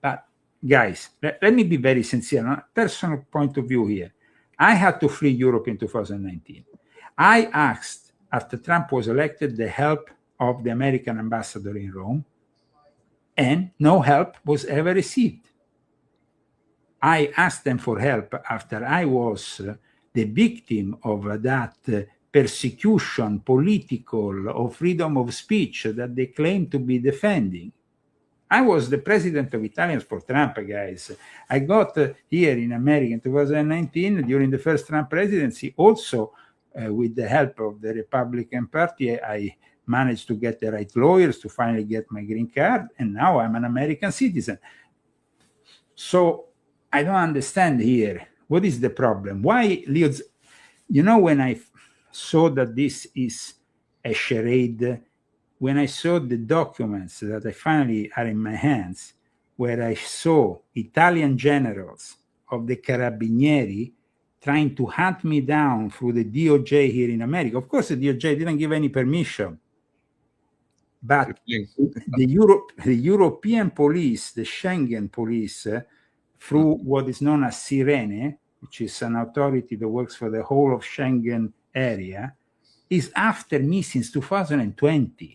But guys, let me be very sincere, on a personal point of view here. I had to flee Europe in 2019. I asked, after Trump was elected, the help of the American ambassador in Rome, and no help was ever received. I asked them for help after I was the victim of that persecution, political, or freedom of speech that they claim to be defending. I was the president of Italians for Trump, guys. I got here in America in 2019 during the first Trump presidency, also with the help of the Republican Party. I managed to get the right lawyers to finally get my green card, and now I'm an American citizen. So I don't understand here. What is the problem? Why, Leo's, when I saw that this is a charade, when I saw the documents that I finally are in my hands, where I saw Italian generals of the Carabinieri trying to hunt me down through the DOJ here in America. Of course, the DOJ didn't give any permission. But the European police, the Schengen police, through what is known as SERUM, which is an authority that works for the whole of Schengen area, is after me since 2020.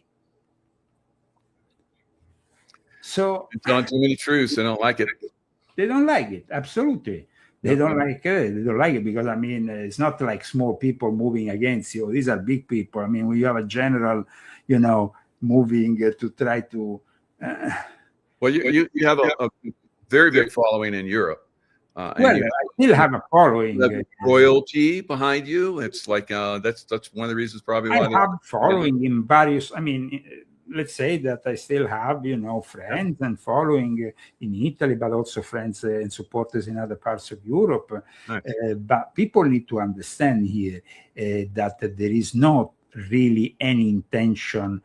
So it's telling too many truths. They don't like it. They don't like it. Absolutely. They don't like it. They don't like it because, it's not like small people moving against you. These are big people. When you have a general, moving to try to... Well, you have very big following in Europe. Well, I still have a following. Royalty behind you. It's like that's one of the reasons probably why I have following in various. I mean, let's say that I still have, friends and following in Italy, but also friends and supporters in other parts of Europe. Nice. But people need to understand here that there is not really any intention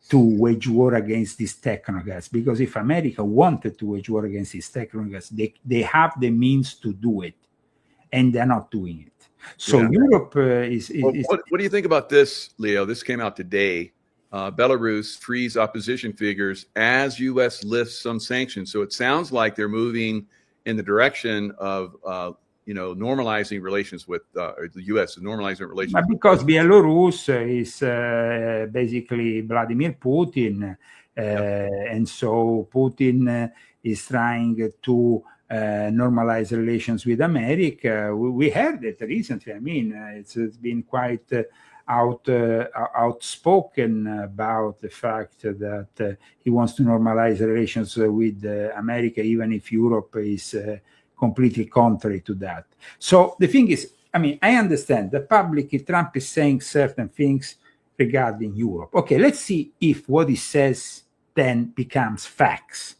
to wage war against these technocrats, because if America wanted to wage war against these technocrats, they have the means to do it, and they're not doing it. So Europe is. What do you think about this, Leo? This came out today. Belarus frees opposition figures as U.S. lifts some sanctions. So it sounds like they're moving in the direction of normalizing relations with the U.S. normalizing relations. But because Belarus is basically Vladimir Putin, and so Putin is trying to normalize relations with America. We heard it recently. I mean, it's been quite outspoken about the fact that he wants to normalize relations with America, even if Europe is completely contrary to that. So the thing is, I mean, I understand that publicly Trump is saying certain things regarding Europe. Okay, let's see if what he says then becomes facts.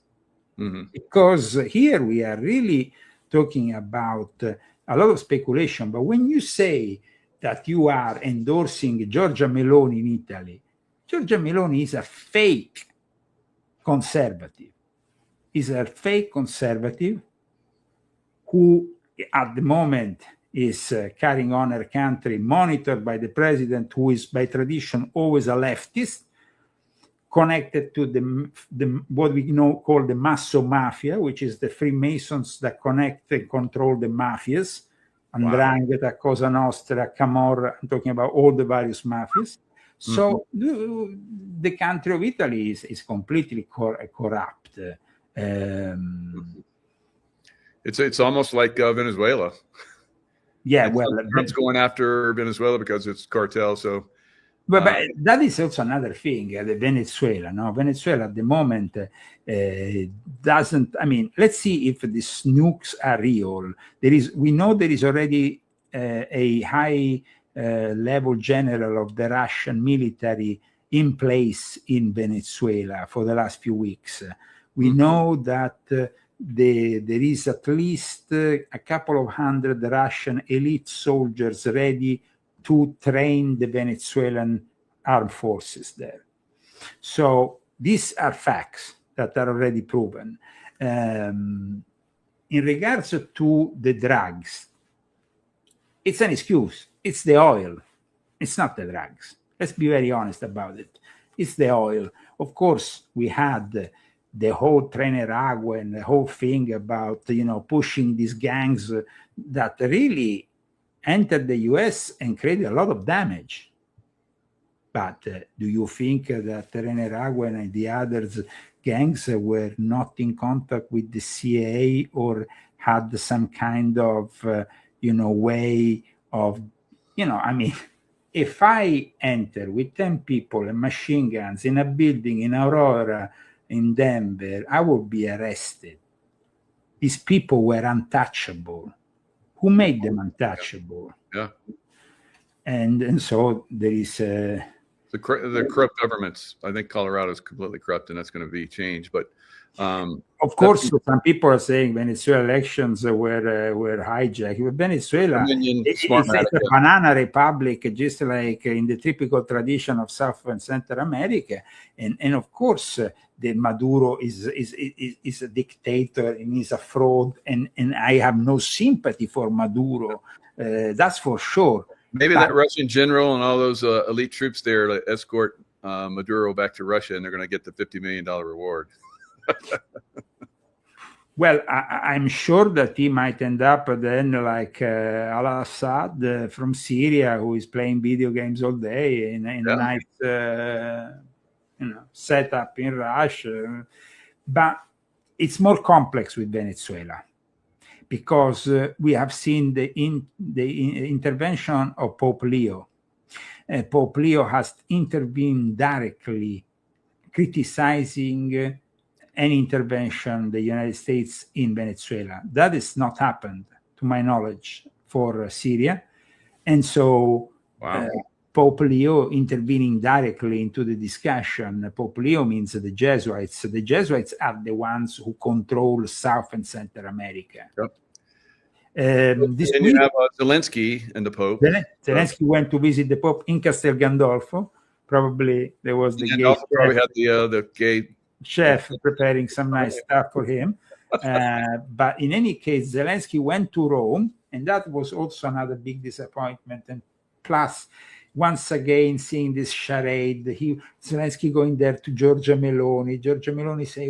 Mm-hmm. Because here we are really talking about a lot of speculation. But when you say that you are endorsing Giorgia Meloni in Italy, Giorgia Meloni is a fake conservative. Is a fake conservative who at the moment is carrying on her country, monitored by the president, who is by tradition always a leftist, connected to the what we call the Masso Mafia, which is the Freemasons that connect and control the mafias, Ndrangheta, Cosa Nostra, Camorra. I'm talking about all the various mafias. So the country of Italy is completely corrupt. It's almost like Venezuela. Yeah, well, Trump's going after Venezuela because it's cartel. So, but that is also another thing. Venezuela, Venezuela at the moment doesn't. I mean, let's see if these nukes are real. We know there is already a high level general of the Russian military in place in Venezuela for the last few weeks. We know that. There is at least a couple of hundred Russian elite soldiers ready to train the Venezuelan armed forces there. So these are facts that are already proven. In regards to the drugs, it's an excuse. It's the oil. It's not the drugs. Let's be very honest about it. It's the oil. Of course, we had the whole Renewal and the whole thing about, pushing these gangs that really entered the US and created a lot of damage. But do you think that Renewal and the others gangs were not in contact with the CIA or had some kind of, way of, I mean, if I enter with 10 people and machine guns in a building in Aurora, in Denver, I would be arrested. These people were untouchable. Who made them untouchable? Yeah. And so there is the corrupt governments. I think Colorado is completely corrupt, and that's going to be changed. But of course, some people are saying Venezuela elections were hijacked. But Venezuela is a banana republic, just like in the typical tradition of South and Central America. And of course, the Maduro is a dictator and is a fraud. And I have no sympathy for Maduro. That's for sure. Maybe that Russian general and all those elite troops there to escort Maduro back to Russia, and they're going to get the $50 million reward. Well, I'm sure that he might end up then like al-Assad from Syria, who is playing video games all day in a nice setup in Russia. But it's more complex with Venezuela because we have seen the intervention of Pope Leo. Pope Leo has intervened directly, criticizing any intervention the United States in Venezuela. That has not happened, to my knowledge, for Syria. And so Pope Leo intervening directly into the discussion. Pope Leo means the Jesuits. The Jesuits are the ones who control South and Central America. Yep. This and week, you have Zelensky and the Pope. Zelensky went to visit the Pope in Castel Gandolfo. Probably there was the gay probably had the gay chef preparing some nice stuff for him. But in any case, Zelensky went to Rome, and that was also another big disappointment. And plus, once again, seeing this charade, Zelensky going there to Giorgia Meloni say,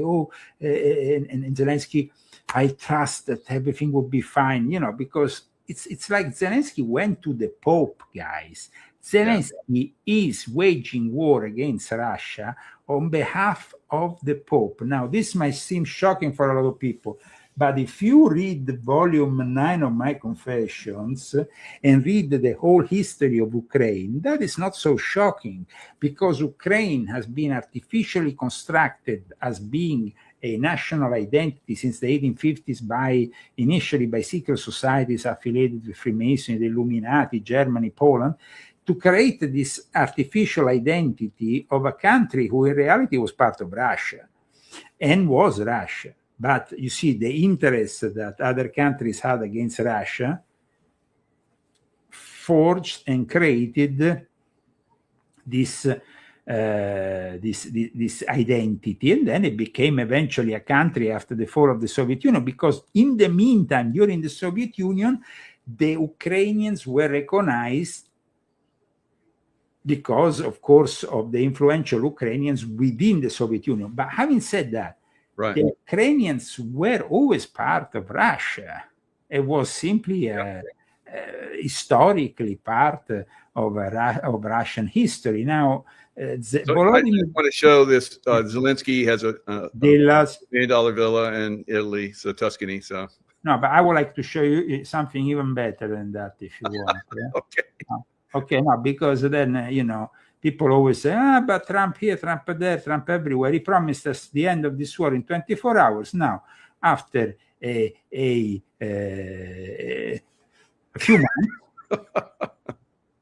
and Zelensky, I trust that everything will be fine, because it's like Zelensky went to the Pope, guys. Zelensky is waging war against Russia on behalf of the Pope. Now, this might seem shocking for a lot of people, but if you read volume 9 of my Confessions and read the whole history of Ukraine, that is not so shocking, because Ukraine has been artificially constructed as being a national identity since the 1850s initially by secret societies affiliated with Freemasonry, the Illuminati, Germany, Poland, to create this artificial identity of a country who in reality was part of Russia and was Russia. But you see, the interest that other countries had against Russia forged and created this identity, and then it became eventually a country after the fall of the Soviet Union, because in the meantime, during the Soviet Union, the Ukrainians were recognized because, of course, of the influential Ukrainians within the Soviet Union. But having said that, the Ukrainians were always part of Russia. It was simply historically part of Russian history. Now, I just want to show this. Zelensky has a $1 million villa in Italy, so Tuscany. So no, but I would like to show you something even better than that, if you want. Okay, no, because then people always say, but Trump here, Trump there, Trump everywhere. He promised us the end of this war in 24 hours. Now, after a few months,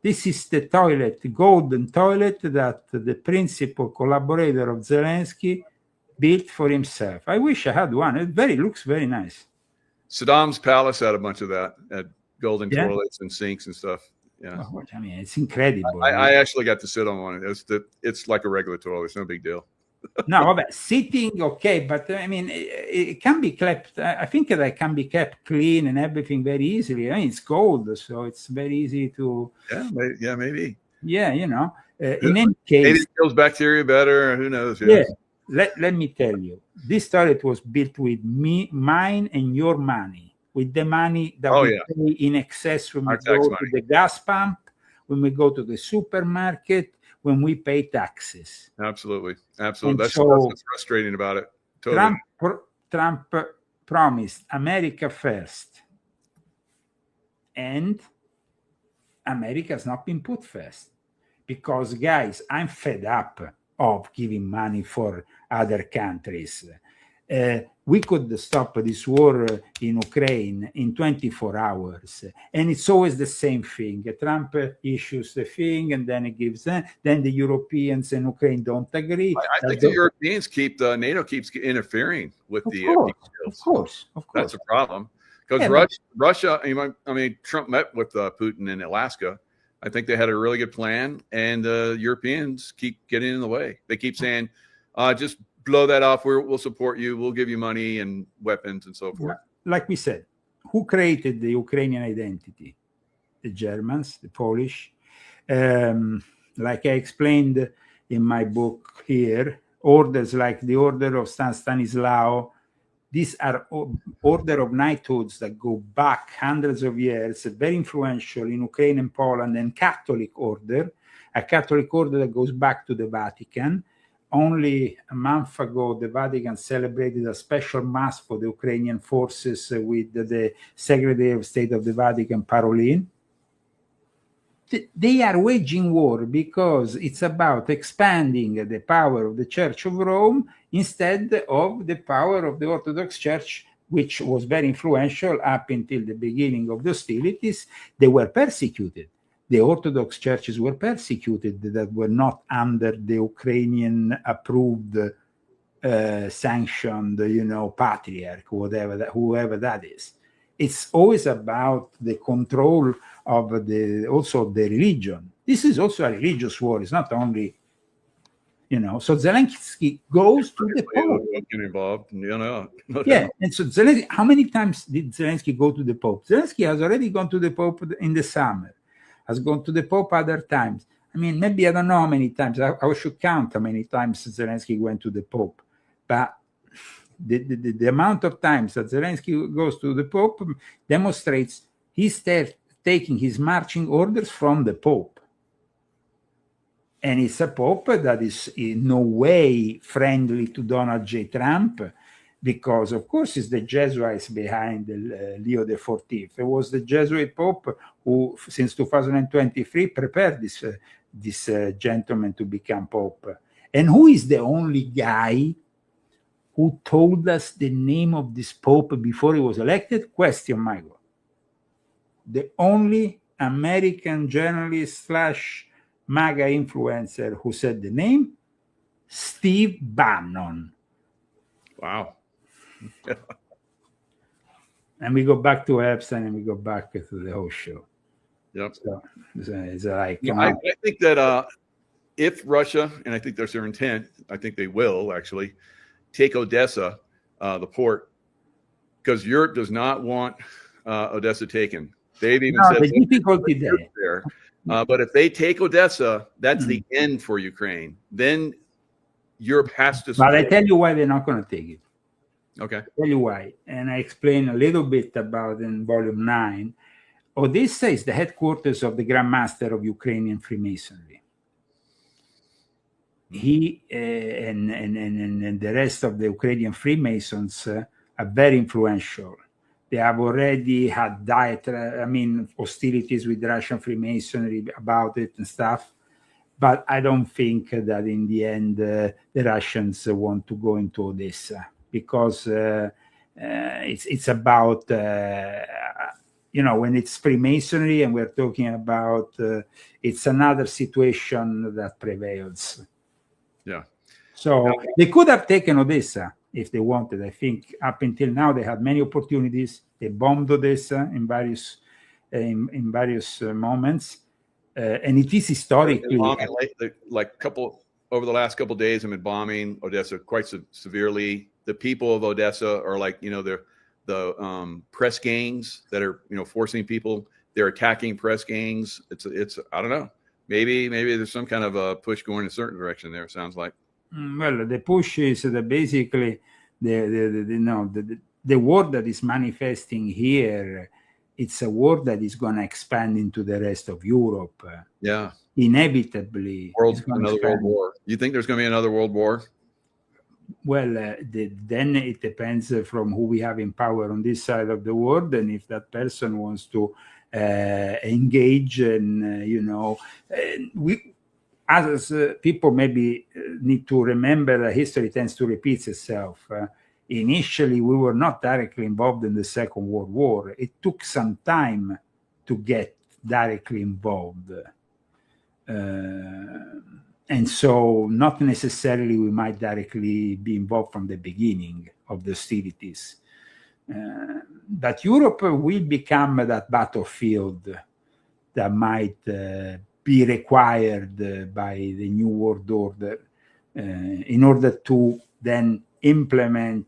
this is the toilet, the golden toilet that the principal collaborator of Zelensky built for himself. I wish I had one. It looks very nice. Saddam's palace had a bunch of that, had golden toilets and sinks and stuff. Yeah, well, I mean, it's incredible. I actually got to sit on one. It's like a regular toilet. It's no big deal. No, sitting, okay, but I mean, it can be kept. I think that it can be kept clean and everything very easily. I mean, it's gold, so it's very easy to. Yeah, maybe. Yeah, in any case, maybe it kills bacteria better. Who knows? Yeah. Let me tell you, this toilet was built with mine and your money. With the money that we pay in excess when we go to the gas pump, when we go to the supermarket, when we pay taxes. Absolutely. That's what's frustrating about it. Totally. Trump promised America first, and America has not been put first. Because, guys, I'm fed up of giving money for other countries. We could stop this war in Ukraine in 24 hours. And it's always the same thing. Trump issues the thing, and then he gives then the Europeans and Ukraine don't agree. I think the Europeans NATO keeps interfering with the Of course. That's a problem. Because Russia, Trump met with Putin in Alaska. I think they had a really good plan, and the Europeans keep getting in the way. They keep saying, just blow that off. We'll support you. We'll give you money and weapons and so forth. Like we said, who created the Ukrainian identity? The Germans, the Polish. Like I explained in my book here, orders like the Order of San Stanislao, these are order of knighthoods that go back hundreds of years, very influential in Ukraine and Poland, and Catholic order, a Catholic order that goes back to the Vatican. Only a month ago, the Vatican celebrated a special mass for the Ukrainian forces with the Secretary of State of the Vatican, Parolin. they are waging war because it's about expanding the power of the Church of Rome instead of the power of the Orthodox Church, which was very influential up until the beginning of the hostilities. They were persecuted. The Orthodox churches were persecuted that were not under the Ukrainian approved, sanctioned, patriarch, whoever that is. It's always about the control of also the religion. This is also a religious war. It's not only, So Zelensky goes to the Pope. Involved, Yeah, and so Zelensky, how many times did Zelensky go to the Pope? Zelensky has already gone to the Pope in the summer. Has gone to the Pope other times. I mean, maybe I don't know how many times. I should count how many times Zelensky went to the Pope. But the amount of times that Zelensky goes to the Pope demonstrates he's taking his marching orders from the Pope. And it's a Pope that is in no way friendly to Donald J. Trump, because, of course, it's the Jesuits behind Leo XIV. It was the Jesuit Pope who, since 2023, prepared this gentleman to become Pope. And who is the only guy who told us the name of this Pope before he was elected? Question, Michael. The only American journalist / MAGA influencer who said the name? Steve Bannon. Wow. And we go back to Epstein and we go back to the whole show. Yep. So it's like, I think that if Russia, and I think that's their intent, I think they will actually take Odessa, the port, because Europe does not want Odessa taken. They've even said the difficulty there. But if they take Odessa, that's the end for Ukraine. Then Europe has to. But I tell you why they're not going to take it. Okay. I'll tell you why. And I explain a little bit about in volume 9. Odessa is the headquarters of the Grand Master of Ukrainian Freemasonry. He and the rest of the Ukrainian Freemasons are very influential. They have already had hostilities with Russian Freemasonry about it and stuff. But I don't think that in the end the Russians want to go into Odessa, because it's about, when it's Freemasonry and we're talking about, it's another situation that prevails. Yeah. So they could have taken Odessa if they wanted. I think up until now they had many opportunities. They bombed Odessa in various moments, and it is historically over the last couple of days. I've been bombing Odessa quite severely. The people of Odessa are like, the press gangs that are forcing people. They're attacking press gangs. It's I don't know. Maybe there's some kind of a push going in a certain direction there. It sounds like. Well, the push is that basically the war that is manifesting here, it's a war that is going to expand into the rest of Europe. Yeah. Inevitably. Another world war. You think there's going to be another world war? Well, then it depends from who we have in power on this side of the world, and if that person wants to engage, and we as people maybe need to remember that history tends to repeat itself. Initially, we were not directly involved in the Second World War. It took some time to get directly involved. And so not necessarily we might directly be involved from the beginning of the hostilities. But Europe will become that battlefield that might be required by the New World Order in order to then implement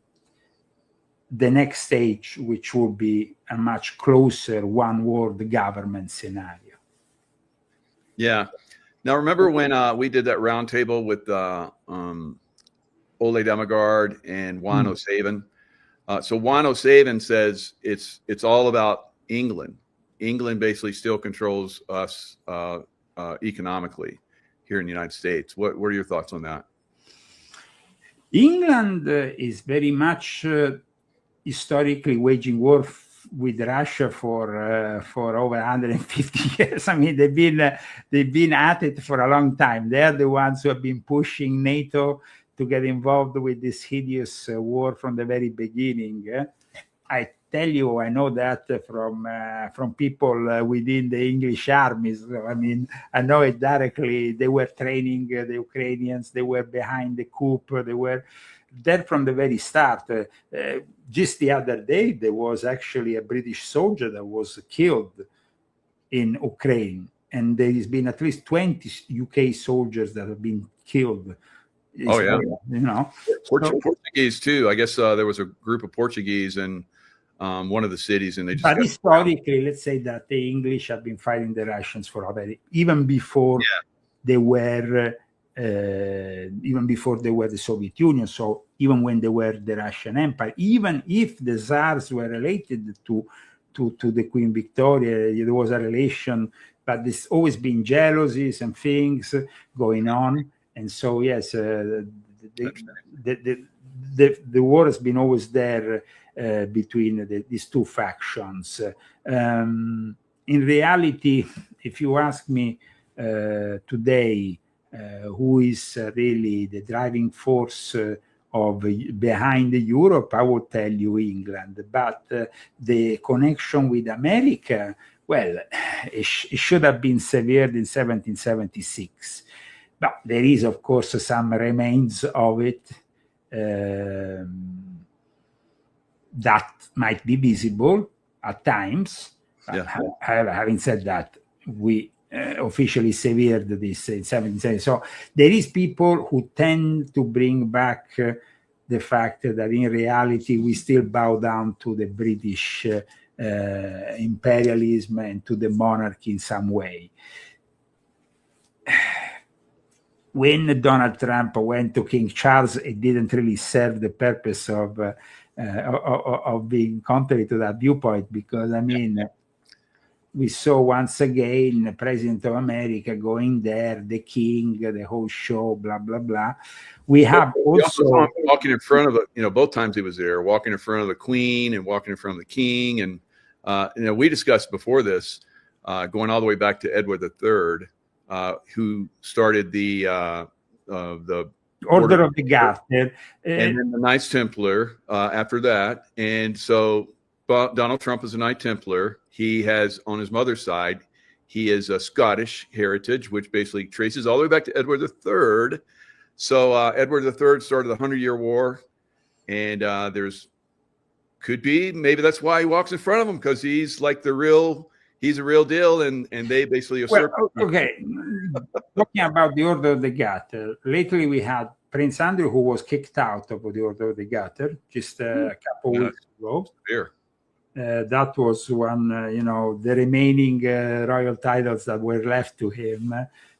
the next stage, which will be a much closer one-world government scenario. Yeah. Now, remember when we did that roundtable with Ole Demigard and Juan O'Savin? So Juan O'Savin says it's all about England. England basically still controls us economically here in the United States. What are your thoughts on that? England is very much historically waging war with Russia for over 150 years. I mean, they've been at it for a long time. They're the ones who have been pushing NATO to get involved with this hideous war from the very beginning. I tell you, I know that from people within the English armies. I mean, I know it directly. They were training the Ukrainians. They were behind the coup. They were there from the very start. Just the other day, there was actually a British soldier that was killed in Ukraine, and there has been at least 20 UK soldiers that have been killed. Oh yeah, you know, Portuguese too. I guess there was a group of Portuguese in one of the cities, and they just. But historically, let's say that the English have been fighting the Russians for a very even before they were. Even before they were the Soviet Union, so even when they were the Russian Empire, even if the Tsars were related to the Queen Victoria, there was a relation, but there's always been jealousies and things going on, and so yes, the war has been always there between these two factions. In reality, if you ask me today. Who is really the driving force behind Europe? I would tell you England, but the connection with America, well, it should have been severed in 1776. But there is, of course, some remains of it that might be visible at times. Having said that, we officially severed this in 1770. So there is people who tend to bring back the fact that in reality we still bow down to the British imperialism and to the monarchy in some way. When Donald Trump went to King Charles, it didn't really serve the purpose of being contrary to that viewpoint, because I mean, we saw once again the President of America going there, the king, the whole show, blah, blah, blah. We have also walking in front of the, both times he was there, walking in front of the Queen and walking in front of the King. And, we discussed before this, going all the way back to Edward III, who started the Order of the Garter. And then the Knights Templar after that. And so Donald Trump is a Knight Templar. He has, on his mother's side, he is a Scottish heritage, which basically traces all the way back to Edward III. So Edward III started the 100-Year War, and maybe that's why he walks in front of him, because he's like he's a real deal, and they basically usurp. Well, okay, talking about the Order of the Garter, lately we had Prince Andrew, who was kicked out of the Order of the Garter just a couple weeks ago. Here. That was one, the remaining royal titles that were left to him.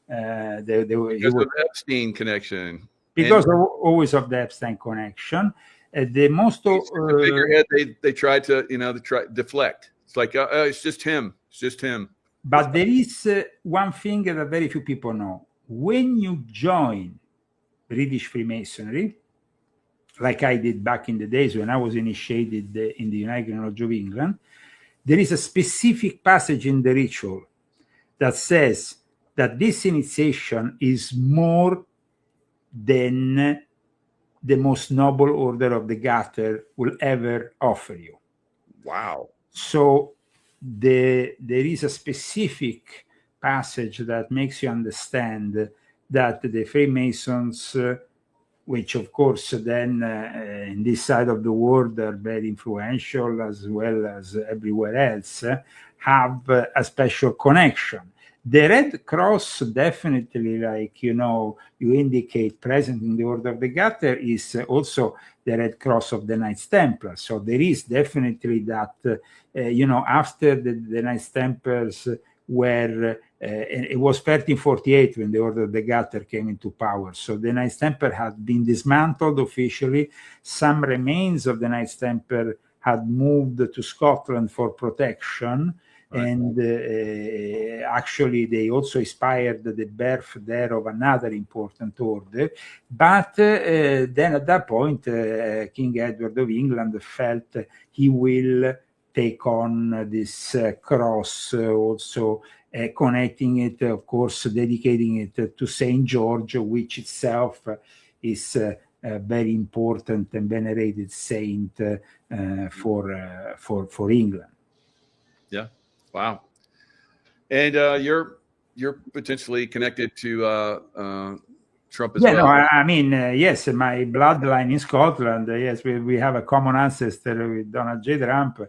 Because of the Epstein connection. Because always of the Epstein connection. The most the figurehead, they tried to, deflect. It's like, it's just him. It's just him. But there is one thing that very few people know. When you join British Freemasonry, like I did back in the days when I was initiated in the United Lodge of England, there is a specific passage in the ritual that says that this initiation is more than the most noble order of the Garter will ever offer you. Wow. So there is a specific passage that makes you understand that the Freemasons, which of course then in this side of the world are very influential as well as everywhere else, have a special connection. The Red Cross definitely, like, you indicate present in the Order of the Garter, is also the Red Cross of the Knights Templar. So there is definitely that, after the Knights Templars were, it was 1348 when the Order of the Garter came into power. So the Knights Templar had been dismantled officially. Some remains of the Knights Templar had moved to Scotland for protection. Right. And actually, they also inspired the birth there of another important order. But then at that point, King Edward of England felt he will take on this cross, also connecting it, of course, dedicating it to St. George, which itself is a very important and venerated saint for England. Yeah. Wow. And you're potentially connected to Trump as well. No, I mean, yes, my bloodline in Scotland. Yes, we have a common ancestor with Donald J. Trump,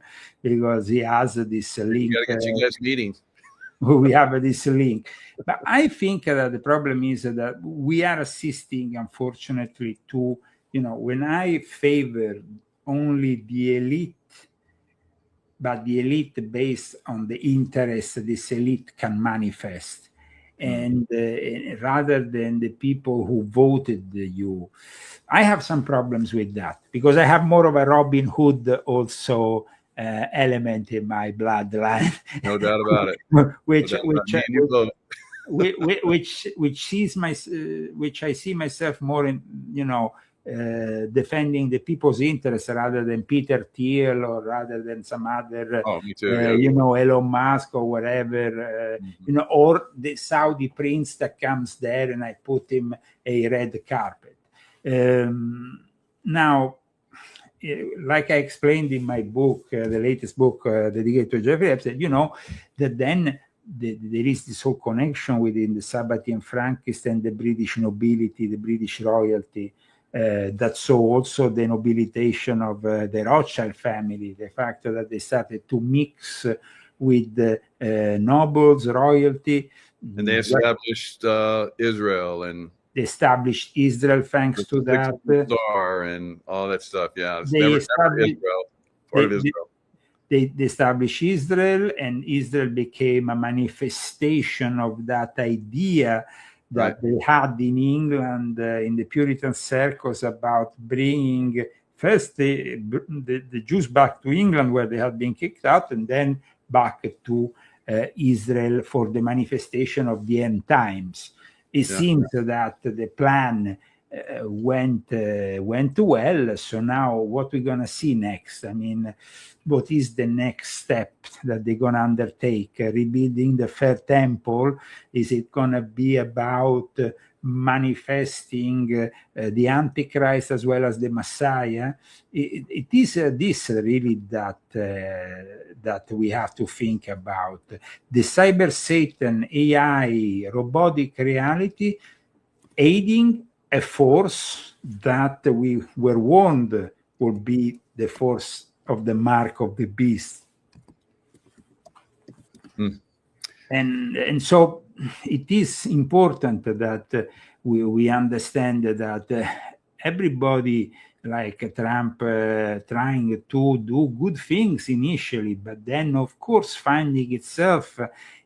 because he has this link. You gotta get you guys meeting. We have this link. But I think that the problem is that we are assisting, unfortunately, to, when I favor only the elite, but the elite based on the interest this elite can manifest, and rather than the people who voted you. I have some problems with that, because I have more of a Robin Hood also element in my bloodline. No doubt about it. which I see myself more in, defending the people's interests rather than Peter Thiel, or rather than some other, me too, Elon Musk or whatever, or the Saudi prince that comes there and I put him a red carpet. Now, like I explained in my book, the latest book dedicated to Jeffrey Epstein, that then there is this whole connection within the Sabbatean Frankists and the British nobility, the British royalty, that saw also the nobilitation of the Rothschild family, the fact that they started to mix with the nobles, royalty. And they established Israel, and they established Israel thanks to that. Star and all that stuff. Yeah, they established Israel, and Israel became a manifestation of that idea that they had in England, in the Puritan circles, about bringing first the Jews back to England, where they had been kicked out, and then back to Israel for the manifestation of the end times. It seems that the plan went well. So now what we're going to see next? I mean, what is the next step that they're going to undertake? Rebuilding the Third Temple? Is it going to be about manifesting the Antichrist as well as the Messiah? It is this really that we have to think about. The cyber Satan, AI, robotic reality, aiding a force that we were warned would be the force of the mark of the beast. And so it is important that we understand that everybody, like Trump, trying to do good things initially, but then of course finding itself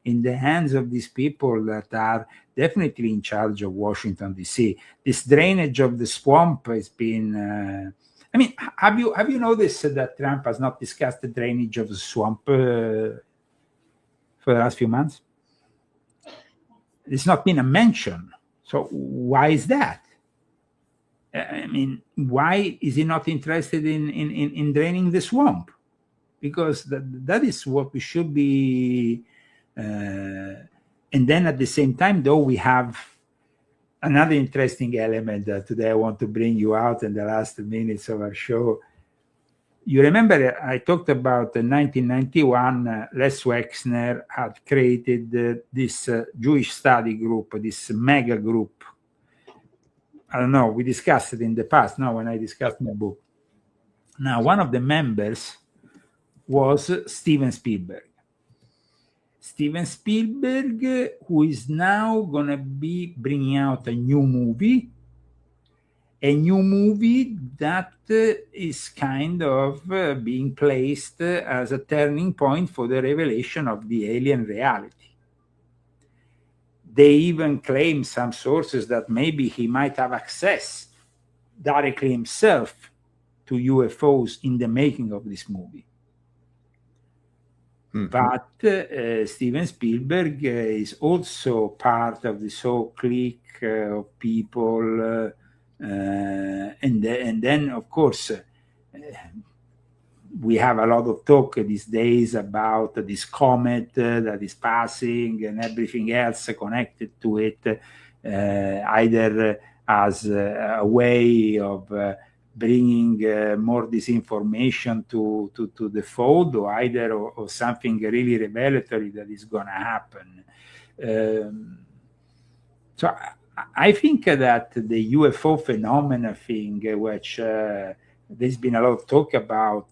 in the hands of these people that are definitely in charge of Washington D.C. This drainage of the swamp has been. I mean, have you noticed that Trump has not discussed the drainage of the swamp for the last few months? It's not been a mention. So why is that? I mean, why is he not interested in draining the swamp? Because that is what we should be. And then at the same time, though, we have another interesting element that today I want to bring you out in the last minutes of our show. You remember I talked about in 1991, Les Wexner had created this Jewish study group, this mega group. I don't know, we discussed it in the past, now when I discussed my book. Now, one of the members was Steven Spielberg. Steven Spielberg, who is now going to be bringing out a new movie that is kind of being placed as a turning point for the revelation of the alien reality. They even claim, some sources, that maybe he might have access directly himself to UFOs in the making of this movie. But Steven Spielberg is also part of this whole clique of people. And then, of course, we have a lot of talk these days about this comet that is passing and everything else connected to it, either as a way of bringing more disinformation to the fold, or either or something really revelatory that is going to happen. So I think that the UFO phenomena thing, which there's been a lot of talk about,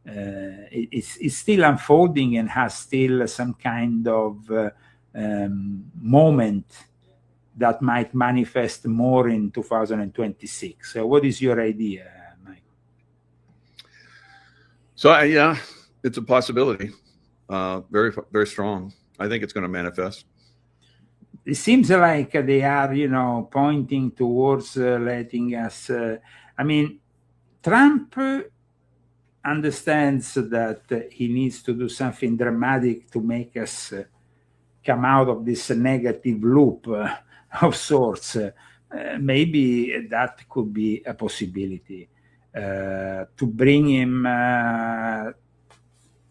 is still unfolding and has still some kind of moment that might manifest more in 2026. So what is your idea, Mike? So yeah, it's a possibility. Very, very strong. I think it's going to manifest. It seems like they are, pointing towards letting us. I mean, Trump understands that he needs to do something dramatic to make us come out of this negative loop of sorts. Maybe that could be a possibility to bring him,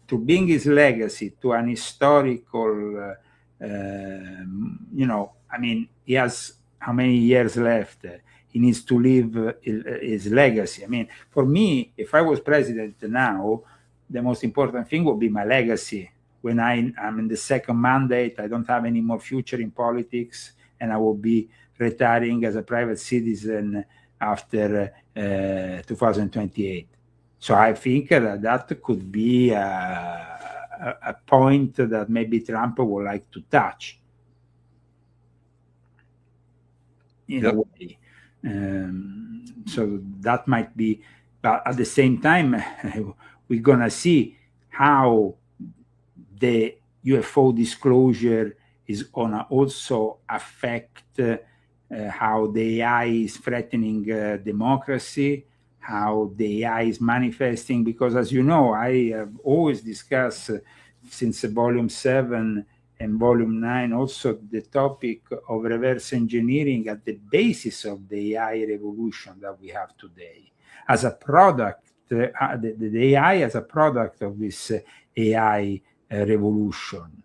to bring his legacy to an historical. I mean, he has how many years left? He needs to leave his legacy. I mean, for me, if I was president now, the most important thing would be my legacy. When I'm in the second mandate, I don't have any more future in politics, and I will be retiring as a private citizen after 2028. So I think that could be a point that maybe Trump would like to touch in a way. So that might be, but at the same time, we're going to see how the UFO disclosure is going to also affect how the AI is threatening democracy, how the AI is manifesting, because as you know, I have always discussed since volume 7 and volume 9 also the topic of reverse engineering at the basis of the AI revolution that we have today. As a product, the AI as a product of this AI revolution.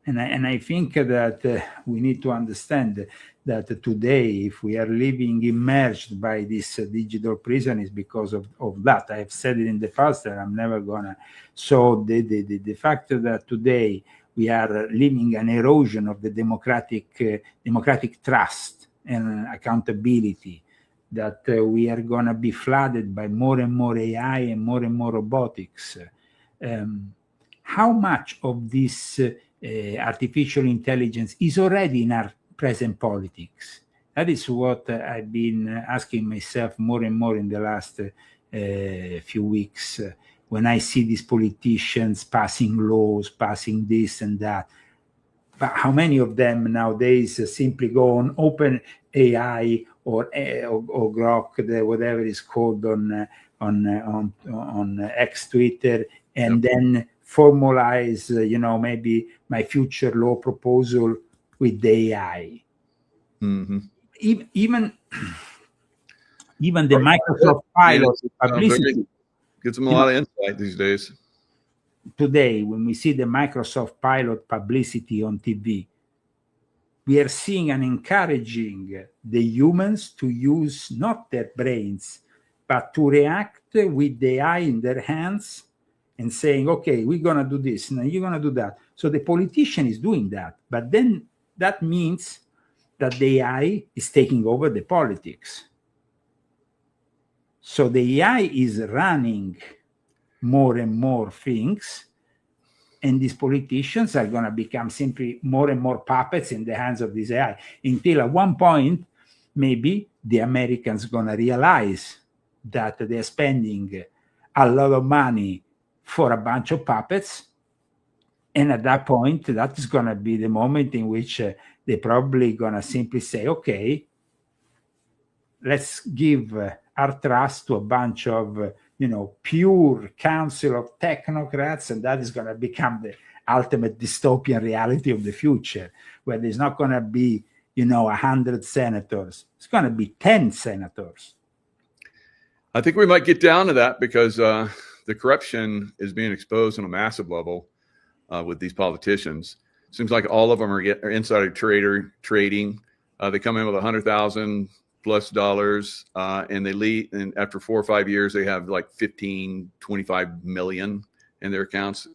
And I think that we need to understand that today, if we are living immersed by this digital prison, is because of that. I have said it in the past, and I'm never gonna. So the fact that today we are living an erosion of the democratic trust and accountability, that we are gonna be flooded by more and more AI and more robotics. How much of this artificial intelligence is already in our present politics? That is what I've been asking myself more and more in the last few weeks, when I see these politicians passing laws, passing this and that. But how many of them nowadays simply go on Open AI or Grok, whatever it's called on X, Twitter, and then formalize, maybe my future law proposal with the AI. Mm-hmm. Even the Microsoft Pilot publicity gets them a lot of insight these days. Today, when we see the Microsoft Pilot publicity on TV, we are seeing and encouraging the humans to use not their brains, but to react with the AI in their hands and saying, okay, we're going to do this, and you're going to do that. So the politician is doing that. But then that means that the AI is taking over the politics. So the AI is running more and more things, and these politicians are going to become simply more and more puppets in the hands of this AI, until at one point, maybe the Americans going to realize that they're spending a lot of money for a bunch of puppets. And at that point, that is going to be the moment in which they're probably going to simply say, okay, let's give our trust to a bunch of, pure council of technocrats, and that is going to become the ultimate dystopian reality of the future, where there's not going to be, 100 senators. It's going to be 10 senators. I think we might get down to that, because the corruption is being exposed on a massive level with these politicians. Seems like all of them are insider trading. They come in with $100,000+ and they leave. And after 4 or 5 years, they have like 15, 25 million in their accounts.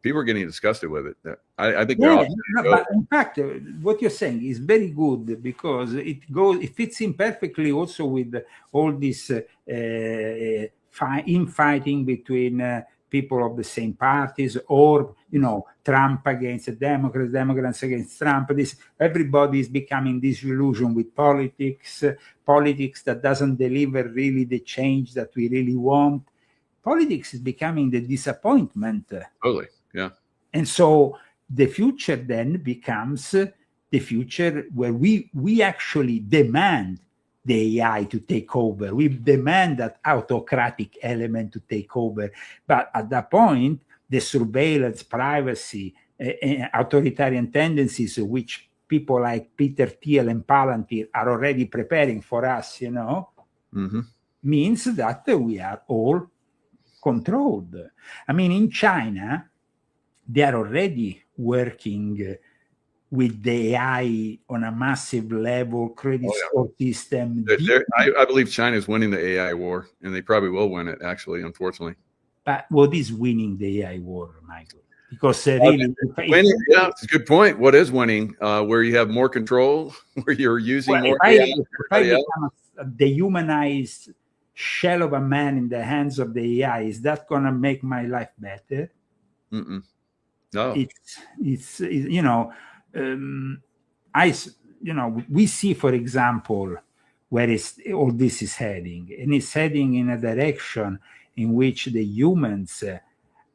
People are getting disgusted with it. I think they're all. But in fact, what you're saying is very good because it fits in perfectly also with all this infighting between people of the same parties, or Trump against the Democrats against Trump. Everybody is becoming disillusioned with politics that doesn't deliver really the change that we really want. Politics is becoming the disappointment. Totally, yeah. And so the future then becomes the future where we actually demand the AI to take over. We demand that autocratic element to take over. But at that point, the surveillance, privacy, authoritarian tendencies, which people like Peter Thiel and Palantir are already preparing for us, means that we are all controlled. I mean, in China, they are already working with the AI on a massive level, credit score system. I believe China is winning the AI war, and they probably will win it, actually, unfortunately. But what is winning the AI war, Michael? Because really, winning, yeah, it's a good point. What is winning? Where you have more control, where you're using more AI. If I become a dehumanized shell of a man in the hands of the AI, is that going to make my life better? No. It's we see, for example, where all this is heading, and it's heading in a direction in which the humans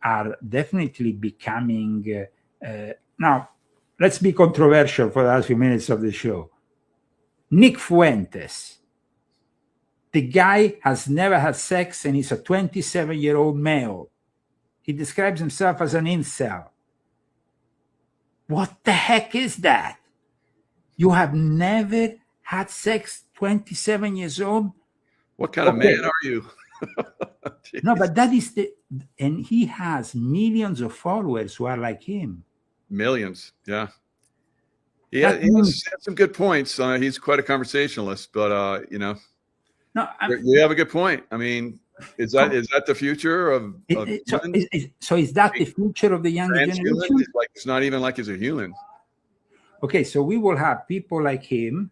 are definitely becoming. Now, let's be controversial for the last few minutes of the show. Nick Fuentes, the guy has never had sex, and he's a 27-year-old male. He describes himself as an incel. What the heck is that? You have never had sex, 27 years old? What kind of man are you? No, but that is and he has millions of followers who are like him. Millions, yeah. He has some good points. He's quite a conversationalist, but you have a good point. I mean, is that the future of so is that the future of the younger generation? It's not even like he's a human. Okay, so we will have people like him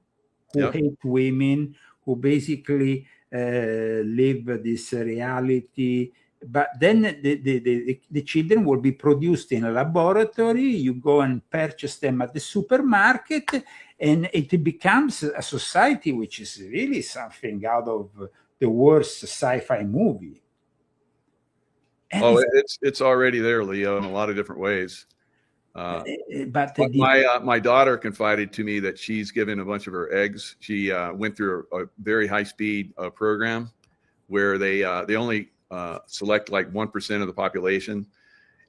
who hate women, who basically live this reality. But then the children will be produced in a laboratory. You go and purchase them at the supermarket, and it becomes a society which is really something out of the worst sci-fi movie. And it's already there, Leo, in a lot of different ways. But my daughter confided to me that she's given a bunch of her eggs. She went through a very high-speed program where they only select like 1% of the population,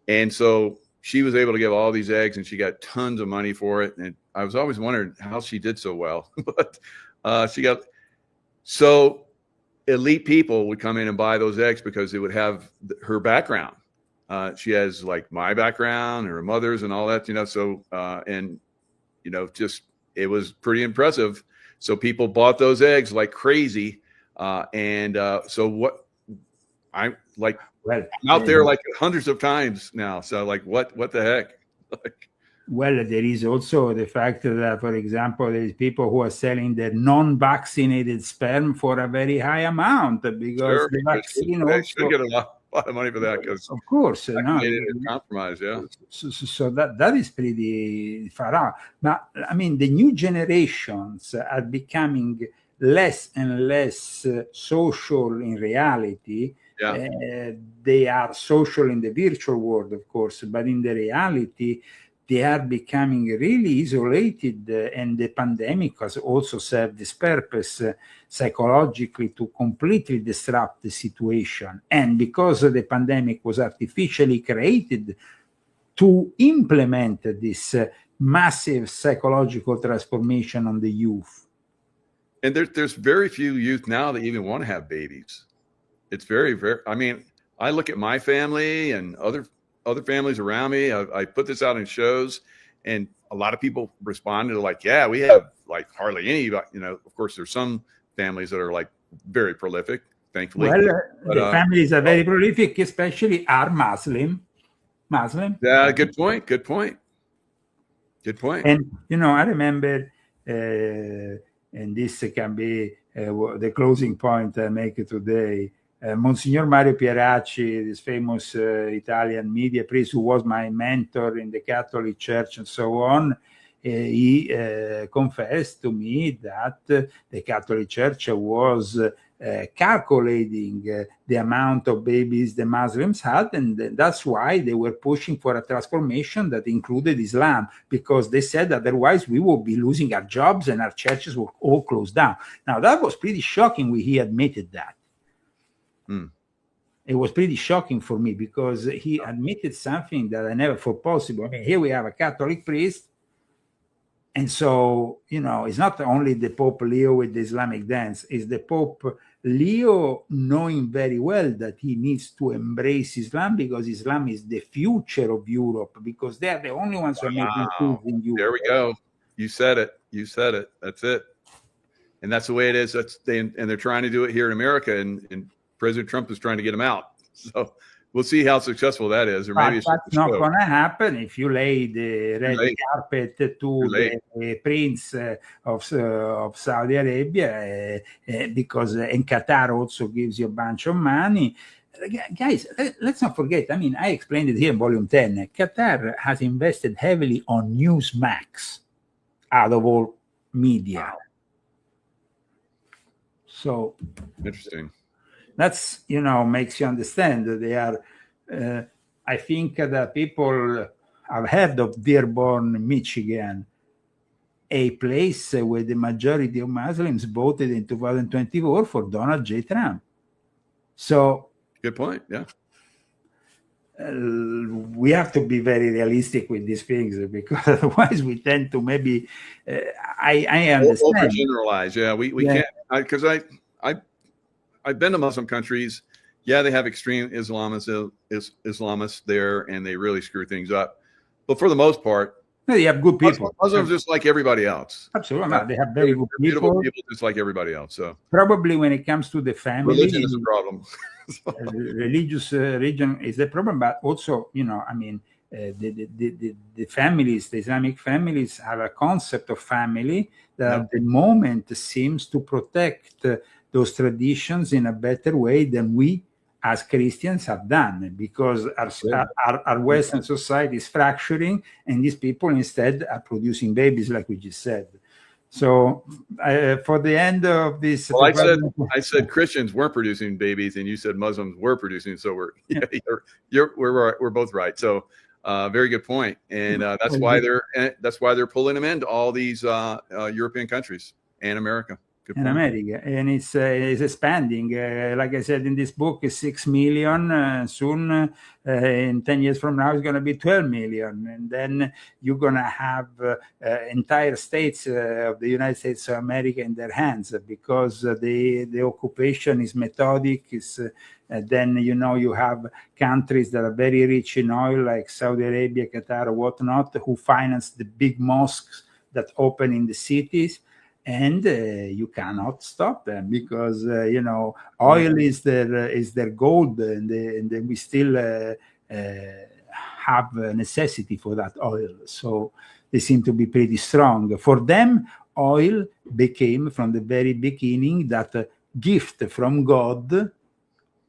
and so she was able to give all these eggs, and she got tons of money for it. And I was always wondering how she did so well, but she got so. Elite people would come in and buy those eggs because it would have her background. She has like my background, her mother's, and all that, So, just it was pretty impressive. So people bought those eggs like crazy, so what I'm like, I'm out there like hundreds of times now. So like, what the heck? Well, there is also the fact that, for example, there's people who are selling their non-vaccinated sperm for a very high amount because the vaccine also get a lot of money for that. Because of course, compromise, yeah. So that is pretty far out. But I mean, the new generations are becoming less and less social in reality. Yeah. They are social in the virtual world, of course, but in the reality, they are becoming really isolated, and the pandemic has also served this purpose psychologically to completely disrupt the situation. And because the pandemic was artificially created to implement this massive psychological transformation on the youth. And there's very few youth now that even want to have babies. It's very, very, I mean, I look at my family and other families around me. I put this out in shows, and a lot of people responded like, yeah, we have like hardly any, of course there's some families that are like very prolific, thankfully. Well, the families are very prolific, especially are Muslim. Yeah, good point. And, I remember, and this can be the closing point I make today, Monsignor Mario Pieracci, this famous Italian media priest who was my mentor in the Catholic Church and so on, he confessed to me that the Catholic Church was calculating the amount of babies the Muslims had, and that's why they were pushing for a transformation that included Islam, because they said otherwise we would be losing our jobs and our churches were all closed down. Now, that was pretty shocking when he admitted that. It was pretty shocking for me, because he admitted something that I never thought possible. I mean, here we have a Catholic priest, and so, it's not only the Pope Leo with the Islamic dance, it's the Pope Leo knowing very well that he needs to embrace Islam, because Islam is the future of Europe, because they are the only ones who are making food in Europe. There we go. You said it. That's it. And that's the way it is. And they're trying to do it here in America, and President Trump is trying to get them out. So we'll see how successful that is. Or maybe that's not going to happen if you lay the red carpet to the Prince of Saudi Arabia, because and Qatar also gives you a bunch of money. Guys, let's not forget, I mean, I explained it here in volume 10. Qatar has invested heavily on Newsmax out of all media. Wow. So interesting. That's, makes you understand that they are, I think that people have heard of Dearborn, Michigan, a place where the majority of Muslims voted in 2024 for Donald J. Trump. So, good point. Yeah. We have to be very realistic with these things, because otherwise we tend to maybe, I understand. Overgeneralize. Yeah, we can't, because I've been to Muslim countries. Yeah, they have extreme Islamists there, and they really screw things up. But for the most part, they have good people. Muslims just like everybody else. Absolutely, they have very good people just like everybody else. So probably when it comes to the family, religion is a problem. Religious religion is the problem, but also, I mean, the families, the Islamic families, have a concept of family that at the moment seems to protect those traditions in a better way than we as Christians have done, because our Western society is fracturing, and these people instead are producing babies, like we just said. So for the end of this, well, I said Christians weren't producing babies, and you said Muslims were producing. So we're both right. So very good point, and that's why they're pulling them into all these European countries and America. In America, and it's expanding. Like I said in this book, is 6 million. Soon, in 10 years from now, it's going to be 12 million, and then you're going to have entire states of the United States of America in their hands, because the occupation is methodic. Then you have countries that are very rich in oil, like Saudi Arabia, Qatar, or whatnot, who finance the big mosques that open in the cities. And you cannot stop them, because oil is their gold, and we still have a necessity for that oil. So they seem to be pretty strong. For them, oil became from the very beginning that gift from God,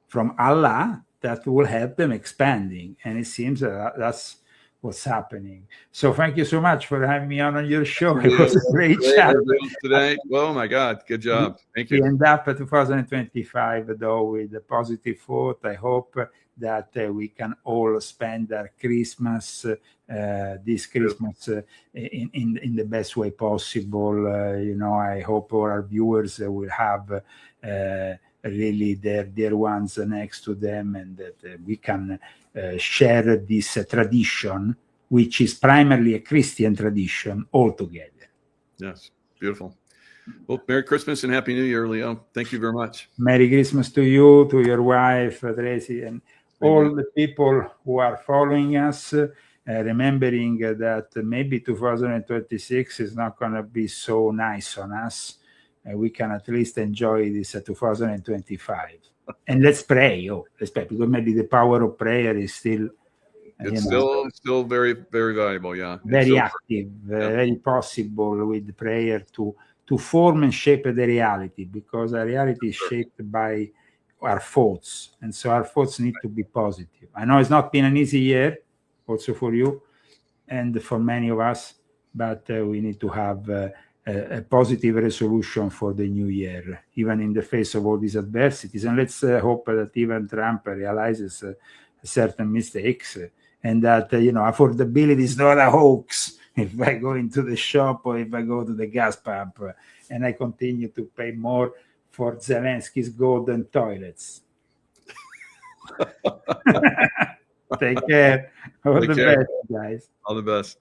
from Allah, that will help them expanding. And it seems that's what's happening. So thank you so much for having me on your show. It was a great chat today. Oh my God, good job. Thank you. We end up at 2025 though with a positive thought. I hope that we can all spend our Christmas, this Christmas, in the best way possible. I hope all our viewers will have really their dear ones next to them, and that we can share this tradition, which is primarily a Christian tradition, all together. Yes, beautiful. Well, Merry Christmas and Happy New Year, Leo. Thank you very much. Merry Christmas to you, to your wife, Tracy, and all the people who are following us, remembering that maybe 2026 is not going to be so nice on us. We can at least enjoy this 2025. And let's pray. Let's pray, because maybe the power of prayer is still... It's still very, very valuable, yeah. Very active, very possible with prayer to form and shape the reality, because our reality is shaped by our thoughts, and so our thoughts need to be positive. I know it's not been an easy year, also for you and for many of us, but we need to have a positive resolution for the new year, even in the face of all these adversities. And let's hope that even Trump realizes certain mistakes, and that affordability is not a hoax. If I go into the shop or if I go to the gas pump and I continue to pay more for Zelensky's golden toilets. Take care. All the best, guys. All the best.